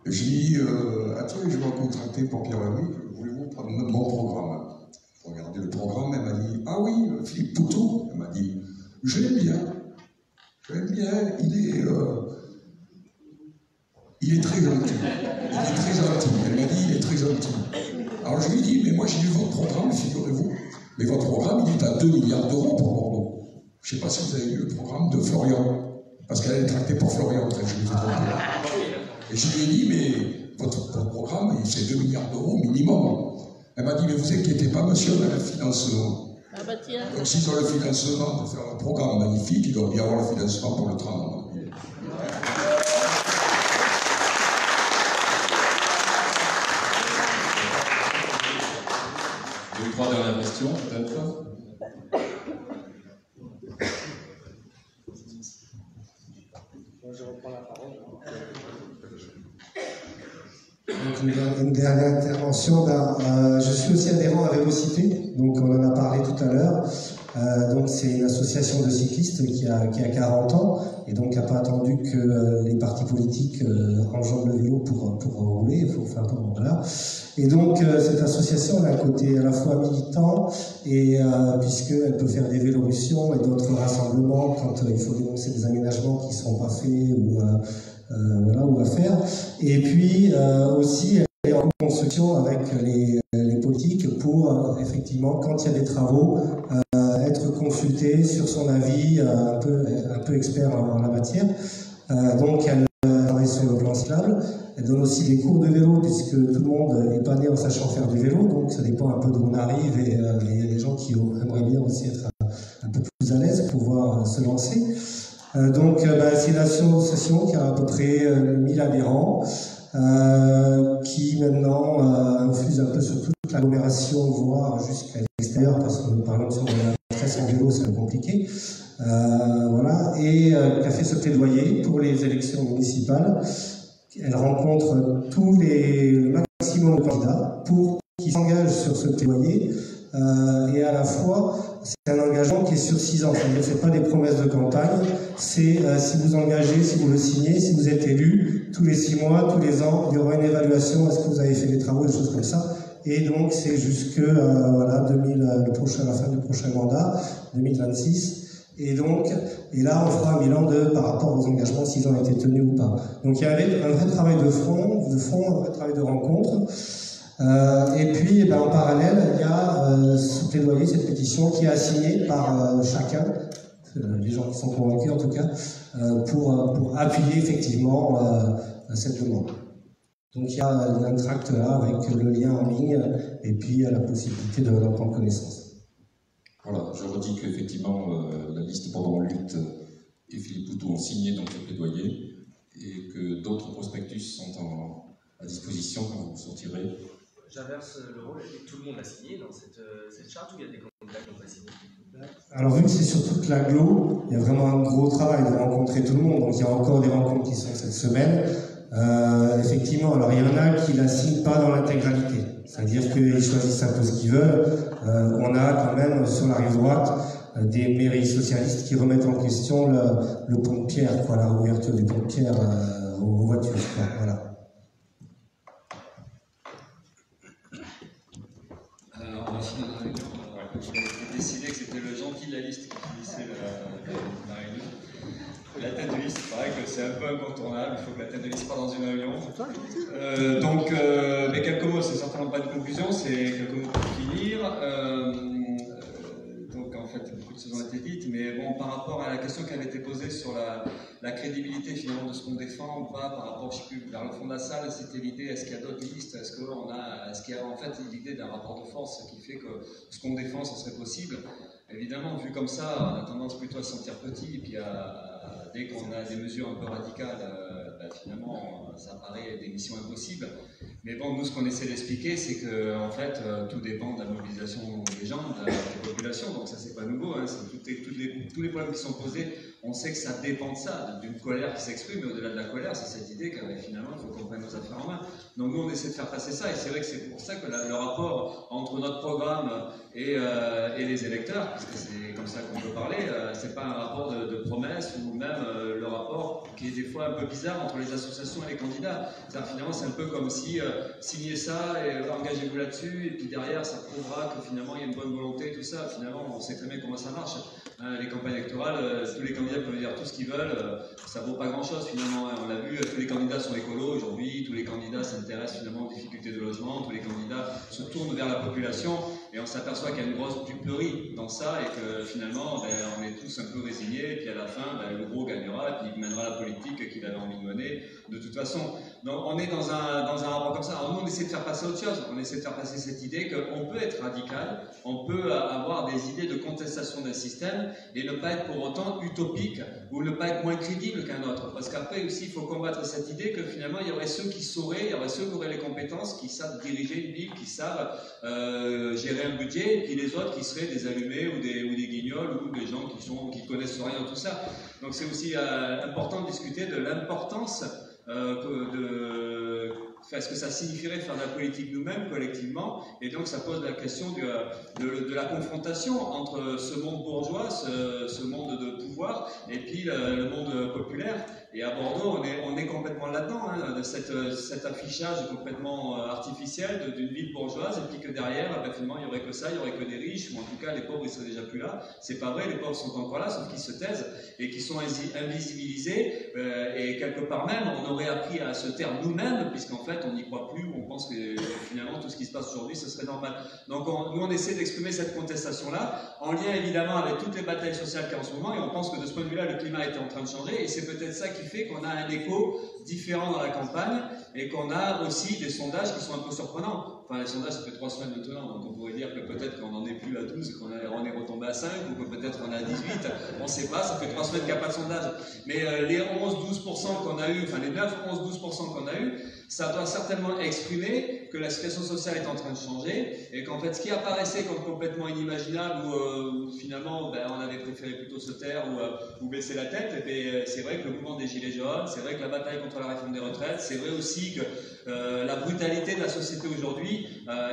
J'ai dit, attendez, je vais contracter pour Pierre Wernick, voulez-vous prendre mon programme? Regardez le programme, elle m'a dit, ah oui, Philippe Poutou. Elle m'a dit, je l'aime bien. Je l'aime bien, il est très gentil. Il est très gentil. Elle m'a dit, il est très gentil. Alors je lui ai dit, mais moi j'ai lu votre programme, figurez-vous. Mais votre programme, il est à 2 milliards d'euros pour Bordeaux. Je ne sais pas si vous avez vu le programme de Florian, parce qu'elle est tractée pour Florian, je me suis trompé. Et je lui ai dit, mais votre programme, c'est 2 milliards d'euros minimum. Elle m'a dit, mais vous inquiétez pas, monsieur, on a le financement. Donc s'ils ont le financement pour faire un programme magnifique, ils doivent bien avoir le financement pour le tram. Deux, trois dernières questions, peut-être. Je reprends la parole. Une dernière intervention. Je suis aussi adhérent à Vélocité, donc on en a parlé tout à l'heure. Donc c'est une association de cyclistes qui a 40 ans et donc n'a pas attendu que les partis politiques enjambent le vélo pour rouler. Voilà. Et donc cette association elle a un côté à la fois militant et puisqu'elle peut faire des vélorussions et d'autres rassemblements quand il faut dénoncer des aménagements qui ne sont pas faits ou à faire. Et puis aussi elle est en construction avec les politiques pour effectivement quand il y a des travaux être consulté sur son avis, un peu expert en la matière. Donc elle travaille sur le plan cyclable. Elle donne aussi des cours de vélo puisque tout le monde n'est pas né en sachant faire du vélo, donc ça dépend un peu d'où on arrive et il y a des gens qui aimeraient bien aussi être un peu plus à l'aise pour pouvoir se lancer. Donc c'est une association qui a à peu près 1000 adhérents qui maintenant infuse un peu sur toute l'agglomération, voire jusqu'à l'extérieur parce que nous parlons sur la presse en vélo, c'est compliqué. Voilà, et qui a fait ce plaidoyer pour les élections municipales. Elle rencontre le maximum de candidats pour qu'ils s'engagent sur ce plaidoyer et à la fois c'est un engagement qui est sur 6 ans, c'est-à-dire c'est pas des promesses de campagne, c'est si vous engagez, si vous le signez, si vous êtes élu, tous les 6 mois, tous les ans, il y aura une évaluation, est-ce que vous avez fait des travaux, des choses comme ça, et donc c'est jusque voilà, la fin du prochain mandat, 2026. Et là, on fera un bilan par rapport aux engagements, s'ils ont été tenus ou pas. Donc il y avait un vrai travail de fond, un vrai travail de rencontre. Et puis, en parallèle, il y a ce plaidoyer, cette pétition qui est assignée par chacun, les gens qui sont convaincus en tout cas, pour appuyer effectivement cette demande. Donc il y a un tract là avec le lien en ligne et puis la possibilité d'en prendre connaissance. Voilà, je redis qu'effectivement, la liste Bordeaux en lutte et Philippe Poutou ont signé donc le plaidoyer et que d'autres prospectus sont à disposition quand vous sortirez. J'inverse le rôle, et tout le monde a signé dans cette charte, ou il y a des candidats qui n'ont pas signé? Alors vu que c'est sur toute l'agglo, il y a vraiment un gros travail de rencontrer tout le monde, donc il y a encore des rencontres qui sont cette semaine. Effectivement, alors il y en a qui la signent pas dans l'intégralité, c'est-à-dire qu'ils choisissent un peu ce qu'ils veulent. On a quand même sur la rive droite des mairies socialistes qui remettent en question le pont de pierre, quoi, la réouverture du pont de pierre aux voitures, quoi, voilà. J'ai décidé que c'était le gentil de la liste qui finissait la réunion. La tête de liste, c'est pareil que c'est un peu incontournable, il faut que la tête de liste parte dans une réunion. Mais quelques mots, c'est certainement pas une conclusion, c'est quelques mots pour finir. Donc en fait, beaucoup de choses ont été dites, mais bon, par rapport à la question qui avait été posée sur la crédibilité finalement de ce qu'on défend ou pas, par rapport, je sais plus, vers le fond de la salle, c'était l'idée, est-ce qu'il y a d'autres listes, est-ce qu'il y a en fait l'idée d'un rapport de force qui fait que ce qu'on défend, ça serait possible. Évidemment, vu comme ça, on a tendance plutôt à se sentir petit, et puis dès qu'on a des mesures un peu radicales, finalement, ça paraît des missions impossibles. Mais bon, nous, ce qu'on essaie d'expliquer, c'est que, en fait, tout dépend de la mobilisation des gens, de la population. Donc ça, c'est pas nouveau. Hein. Tous les problèmes qui sont posés, on sait que ça dépend de ça, d'une colère qui s'exprime. Mais au-delà de la colère, c'est cette idée que finalement, il faut qu'on prenne nos affaires en main. Donc nous, on essaie de faire passer ça. Et c'est vrai que c'est pour ça que le rapport entre notre programme et les électeurs, parce que c'est comme ça qu'on peut parler, c'est pas un rapport de promesses ou même le rapport qui est des fois un peu bizarre entre les associations et les candidats. Finalement, c'est un peu comme si signez ça et engagez-vous là-dessus, et puis derrière, ça prouvera que finalement il y a une bonne volonté, tout ça. Finalement, on sait très bien comment ça marche. Les campagnes électorales, tous les candidats peuvent dire tout ce qu'ils veulent, ça vaut pas grand-chose finalement. On l'a vu, tous les candidats sont écolos aujourd'hui, tous les candidats s'intéressent finalement aux difficultés de logement, tous les candidats se tournent vers la population, et on s'aperçoit qu'il y a une grosse duperie dans ça, et que finalement, on est tous un peu résignés, et puis à la fin, le gros gagnera, et puis il mènera la politique qu'il avait envie de mener de toute façon. Donc on est dans un rapport comme ça. Alors nous, on essaie de faire passer autre chose, on essaie de faire passer cette idée qu'on peut être radical, on peut avoir des idées de contestation d'un système, et ne pas être pour autant utopique, ou ne pas être moins crédible qu'un autre. Parce qu'après aussi, il faut combattre cette idée que finalement, il y aurait ceux qui sauraient, il y aurait ceux qui auraient les compétences, qui savent diriger une ville, qui savent gérer un budget, et puis les autres qui seraient des allumés ou des guignols, ou des gens qui connaissent rien de tout ça. Donc c'est aussi important de discuter de l'importance ce que ça signifierait de faire de la politique nous-mêmes, collectivement, et donc ça pose la question de la confrontation entre ce monde bourgeois, ce monde de pouvoir, et puis le monde populaire. Et à Bordeaux, on est complètement là-dedans, hein, de cet affichage complètement artificiel d'une ville bourgeoise, et puis que derrière, finalement, il n'y aurait que ça, il n'y aurait que des riches, ou en tout cas, les pauvres, ils seraient déjà plus là. C'est pas vrai, les pauvres sont encore là, sauf qu'ils se taisent, et qu'ils sont invisibilisés, et quelque part même, on aurait appris à se taire nous-mêmes, puisqu'en fait, on n'y croit plus, on pense que finalement, tout ce qui se passe aujourd'hui, ce serait normal. Donc, nous, on essaie d'exprimer cette contestation-là, en lien évidemment avec toutes les batailles sociales qu'il y a en ce moment, et on pense que de ce point de vue-là, le climat était en train de changer, et c'est peut-être ça qui fait qu'on a un écho différent dans la campagne, et qu'on a aussi des sondages qui sont un peu surprenants. Enfin, les sondages, ça fait 3 semaines maintenant, donc on pourrait dire que peut-être qu'on n'en est plus à 12, qu'on est retombé à 5, ou que peut-être on est à 18, on ne sait pas, ça fait 3 semaines qu'il n'y a pas de sondage. Mais les 11-12% qu'on a eu, enfin les 9-11-12% qu'on a eu, ça doit certainement exprimer que la situation sociale est en train de changer, et qu'en fait, ce qui apparaissait comme complètement inimaginable, où finalement, on avait préféré plutôt se taire ou baisser la tête, et c'est vrai que le mouvement des Gilets jaunes, c'est vrai que la bataille contre la réforme des retraites, c'est vrai aussi que la brutalité de la société aujourd'hui,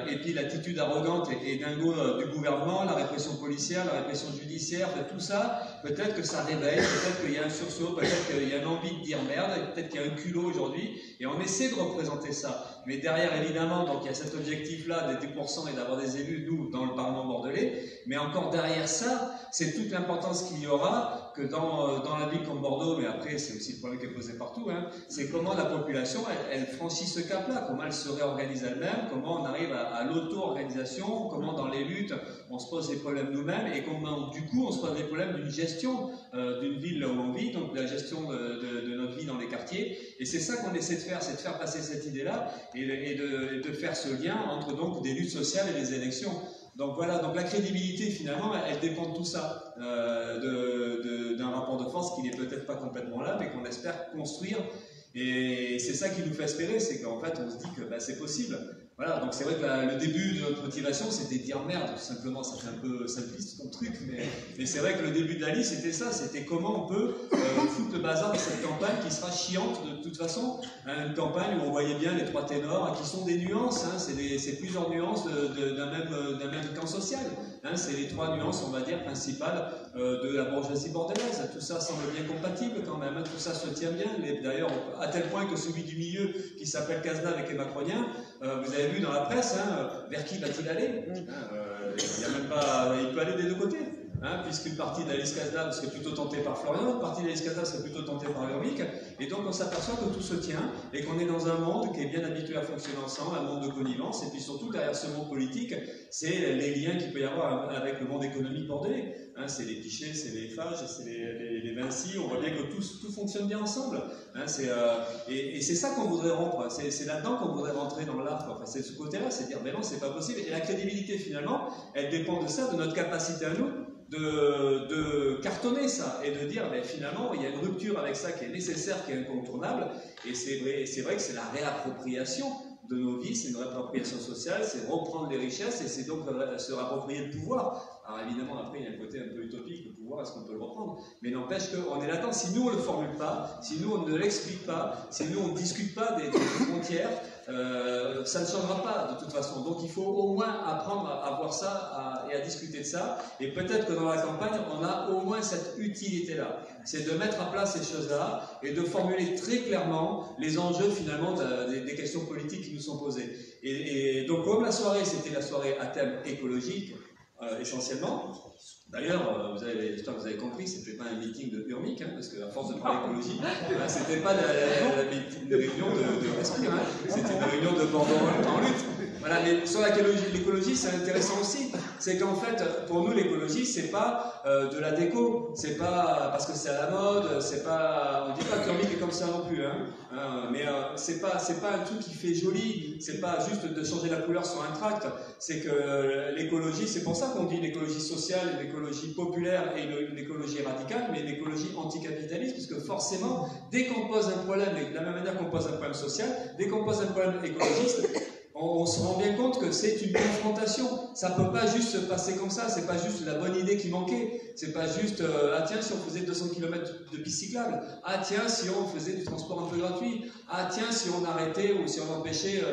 et puis l'attitude arrogante et dingo du gouvernement, la répression policière, la répression judiciaire, tout ça, peut-être que ça réveille, peut-être qu'il y a un sursaut, peut-être qu'il y a une envie de dire merde, peut-être qu'il y a un culot aujourd'hui, et on essaie de représenter ça. Mais derrière, évidemment, donc il y a cet objectif-là des 10% et d'avoir des élus, nous, dans le Parlement bordelais, mais encore derrière ça, c'est toute l'importance qu'il y aura que dans la ville comme Bordeaux, mais après, c'est aussi le problème qui est posé partout, hein, c'est comment la population, elle franchit ce cap-là, comment elle se réorganise elle-même, comment on arrive à l'auto-organisation, comment dans les luttes, on se pose des problèmes nous-mêmes, et comment, du coup, on se pose des problèmes d'une gestion d'une ville là où on vit, donc de la gestion de notre vie dans les quartiers. Et c'est ça qu'on essaie de faire, c'est de faire passer cette idée-là et de faire ce lien entre donc des luttes sociales et les élections. Donc voilà, donc la crédibilité finalement, elle dépend de tout ça, d'un rapport de force qui n'est peut-être pas complètement là, mais qu'on espère construire. Et c'est ça qui nous fait espérer, c'est qu'en fait on se dit que bah, c'est possible. Voilà, donc c'est vrai que le début de notre motivation c'était de dire merde, tout simplement, ça fait un peu simpliste ton truc, mais c'est vrai que le début de la liste c'était ça, c'était comment on peut foutre le bazar de cette campagne qui sera chiante de toute façon, hein, une campagne où on voyait bien les trois ténors, qui sont des nuances, hein, c'est plusieurs nuances d'un même camp social, hein, c'est les trois nuances on va dire principales de la bourgeoisie bordelaise, tout ça semble bien compatible quand même, hein, tout ça se tient bien, d'ailleurs à tel point que celui du milieu qui s'appelle Cazenave et qui est macronien, vous avez vu dans la presse, hein, vers qui va-t-il aller, il y a même pas, il peut aller des deux côtés, hein, puisqu'une partie d'Alice Cazenave serait plutôt tentée par Florian, une partie d'Alice Cazenave serait plutôt tentée par Véronique, et donc on s'aperçoit que tout se tient, et qu'on est dans un monde qui est bien habitué à fonctionner ensemble, un monde de connivence, et puis surtout derrière ce monde politique, c'est les liens qu'il peut y avoir avec le monde économique bordelais, hein, c'est les Pichets, c'est les Fage, c'est les Vinci, on voit bien que tout fonctionne bien ensemble, hein, et c'est ça qu'on voudrait rompre, c'est là-dedans qu'on voudrait rentrer dans l'art, enfin, c'est de ce côté-là, c'est dire, mais non, c'est pas possible, et la crédibilité finalement, elle dépend de ça, de notre capacité à nous, de cartonner ça et de dire ben, finalement il y a une rupture avec ça qui est nécessaire, qui est incontournable, et c'est vrai que c'est la réappropriation de nos vies, c'est une réappropriation sociale, c'est reprendre les richesses et c'est donc se réapproprier le pouvoir. Alors évidemment après il y a un côté un peu utopique, le pouvoir, est-ce qu'on peut le reprendre, mais n'empêche qu'on est là-dedans, si nous on ne le formule pas, si nous on ne l'explique pas, si nous on ne discute pas des frontières, ça ne changera pas de toute façon. Donc il faut au moins apprendre à voir ça et à discuter de ça. Et peut-être que dans la campagne, on a au moins cette utilité-là. C'est de mettre à plat ces choses-là et de formuler très clairement les enjeux finalement des questions politiques qui nous sont posées. Et donc comme la soirée, c'était la soirée à thème écologique, essentiellement. D'ailleurs, j'espère que vous avez compris, c'était pas un meeting de Urmic, hein, parce qu'à force de parler écologie, c'était pas une réunion de Respire, hein, c'était une réunion de Bordeaux en lutte. Voilà, mais sur l'écologie, c'est intéressant aussi. C'est qu'en fait, pour nous, l'écologie, c'est pas de la déco, c'est pas parce que c'est à la mode, c'est pas, on dit pas qu'Urmic est comme ça non plus, hein, mais c'est pas un truc qui fait joli, c'est pas juste de changer la couleur sur un tract, c'est que l'écologie, c'est pour ça qu'on dit l'écologie sociale, l'écologie populaire et l'écologie radicale, mais l'écologie anticapitaliste, puisque forcément, dès qu'on pose un problème, et de la même manière qu'on pose un problème social, dès qu'on pose un problème écologiste, on se rend bien compte que c'est une confrontation. Ça peut pas juste se passer comme ça, c'est pas juste la bonne idée qui manquait, c'est pas juste ah tiens si on faisait 200 km de pistes cyclables, ah tiens si on faisait du transport un peu gratuit, ah tiens si on arrêtait ou si on empêchait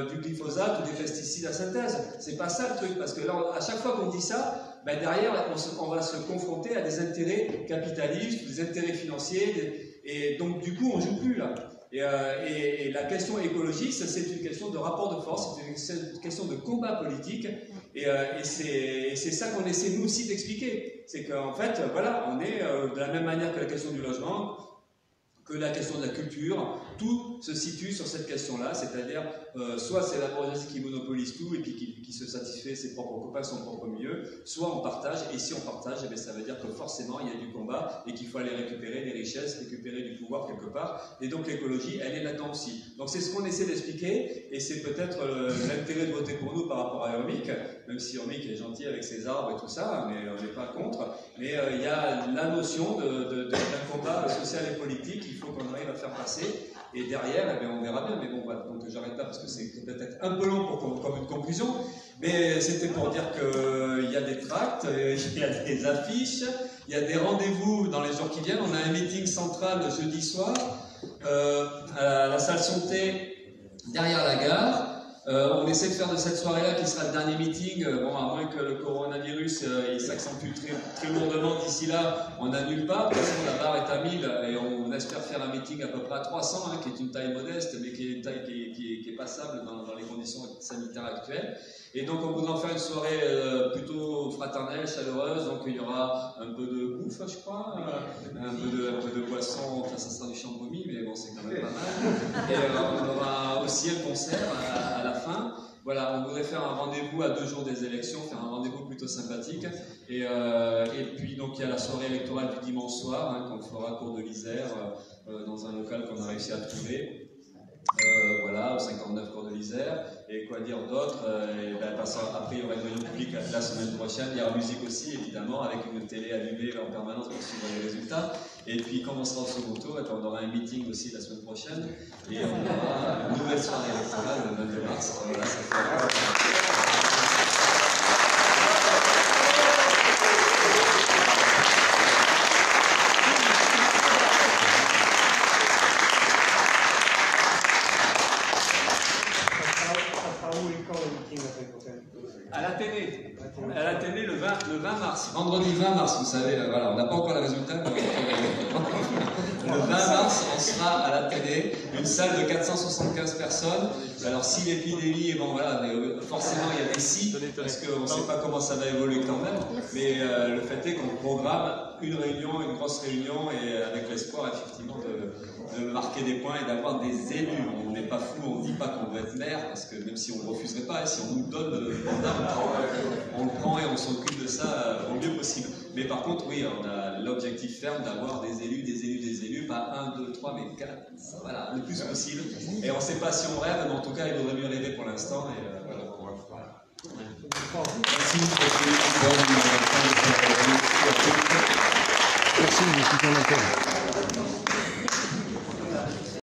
du glyphosate ou des pesticides à synthèse. C'est pas ça le truc, parce que là à chaque fois qu'on dit ça, ben derrière on va se confronter à des intérêts capitalistes, des intérêts financiers, et donc du coup on joue plus là. Et la question écologiste, c'est une question de rapport de force, c'est une question de combat politique, et c'est ça qu'on essaie nous aussi d'expliquer. C'est qu'en fait, voilà, on est de la même manière que la question du logement, que la question de la culture, tout se situe sur cette question-là, c'est-à-dire soit c'est la bourgeoisie qui monopolise tout et puis qui se satisfait ses propres copains, son propre milieu, soit on partage, et si on partage, eh bien, ça veut dire que forcément il y a du combat et qu'il faut aller récupérer des richesses, récupérer du pouvoir quelque part, et donc l'écologie, elle est là-dedans aussi. Donc c'est ce qu'on essaie d'expliquer, et c'est peut-être l'intérêt de voter pour nous par rapport à Urmic, même si Urmic est gentil avec ses arbres et tout ça, mais on n'est pas contre, mais il y a la notion d'un combat social et politique qu'il faut qu'on arrive à faire passer, et derrière, eh bien, on verra bien, mais bon, voilà, donc j'arrête là parce que c'est peut-être un peu long comme une conclusion, mais c'était pour dire qu'il y a des tracts, il y a des affiches, il y a des rendez-vous dans les jours qui viennent. On a un meeting central le jeudi soir à la salle Santé derrière la gare. On essaie de faire de cette soirée-là, qui sera le dernier meeting, bon, à moins que le coronavirus il s'accentue très lourdement d'ici là, on n'annule pas, de toute façon la barre est à 1000 et on espère faire un meeting à peu près à 300, qui est une taille modeste, mais qui est une taille qui est passable dans les conditions sanitaires actuelles. Et donc on voudra en faire une soirée plutôt fraternelle, chaleureuse, donc il y aura un peu de bouffe, je crois, un peu de boisson, enfin ça sera du champomis, mais bon c'est quand même pas mal. Et on aura aussi un concert à la fin. Voilà, on voudrait faire un rendez-vous à 2 jours des élections, faire un rendez-vous plutôt sympathique. Et puis donc il y a la soirée électorale du dimanche soir, qu'on fera à Cour de l'Isère, dans un local qu'on a réussi à trouver. Voilà, au 59 Cour de l'Isère. Et quoi dire d'autre? Après, il y aura une réunion publique la semaine prochaine. Il y aura musique aussi, évidemment, avec une télé allumée en permanence pour suivre les résultats. Et puis, quand on sera au second tour, on aura un meeting aussi la semaine prochaine. Et on aura une nouvelle soirée électorale le 22 mars. Voilà, ça fait... À la télé le 20 mars, vendredi 20 mars, vous savez, voilà, on n'a pas encore le résultat, mais le 20 mars, on sera à la télé, une salle de 475 personnes. Alors si l'épidémie, bon voilà, forcément il y a des si, parce qu'on ne sait pas comment ça va évoluer quand même, mais le fait est qu'on programme une réunion, une grosse réunion, et avec l'espoir effectivement de marquer des points et d'avoir des élus. On n'est pas fou, on ne dit pas qu'on veut être maire, parce que même si on ne refuserait pas, et si on nous donne le mandat, on le prend et on s'occupe de ça au mieux possible. Mais par contre, oui, on a l'objectif ferme d'avoir des élus, pas 1, 2, 3, mais 4, voilà, le plus possible. Et on ne sait pas si on rêve, mais en tout cas, il vaudrait mieux rêver pour l'instant. Et voilà. Merci. Merci,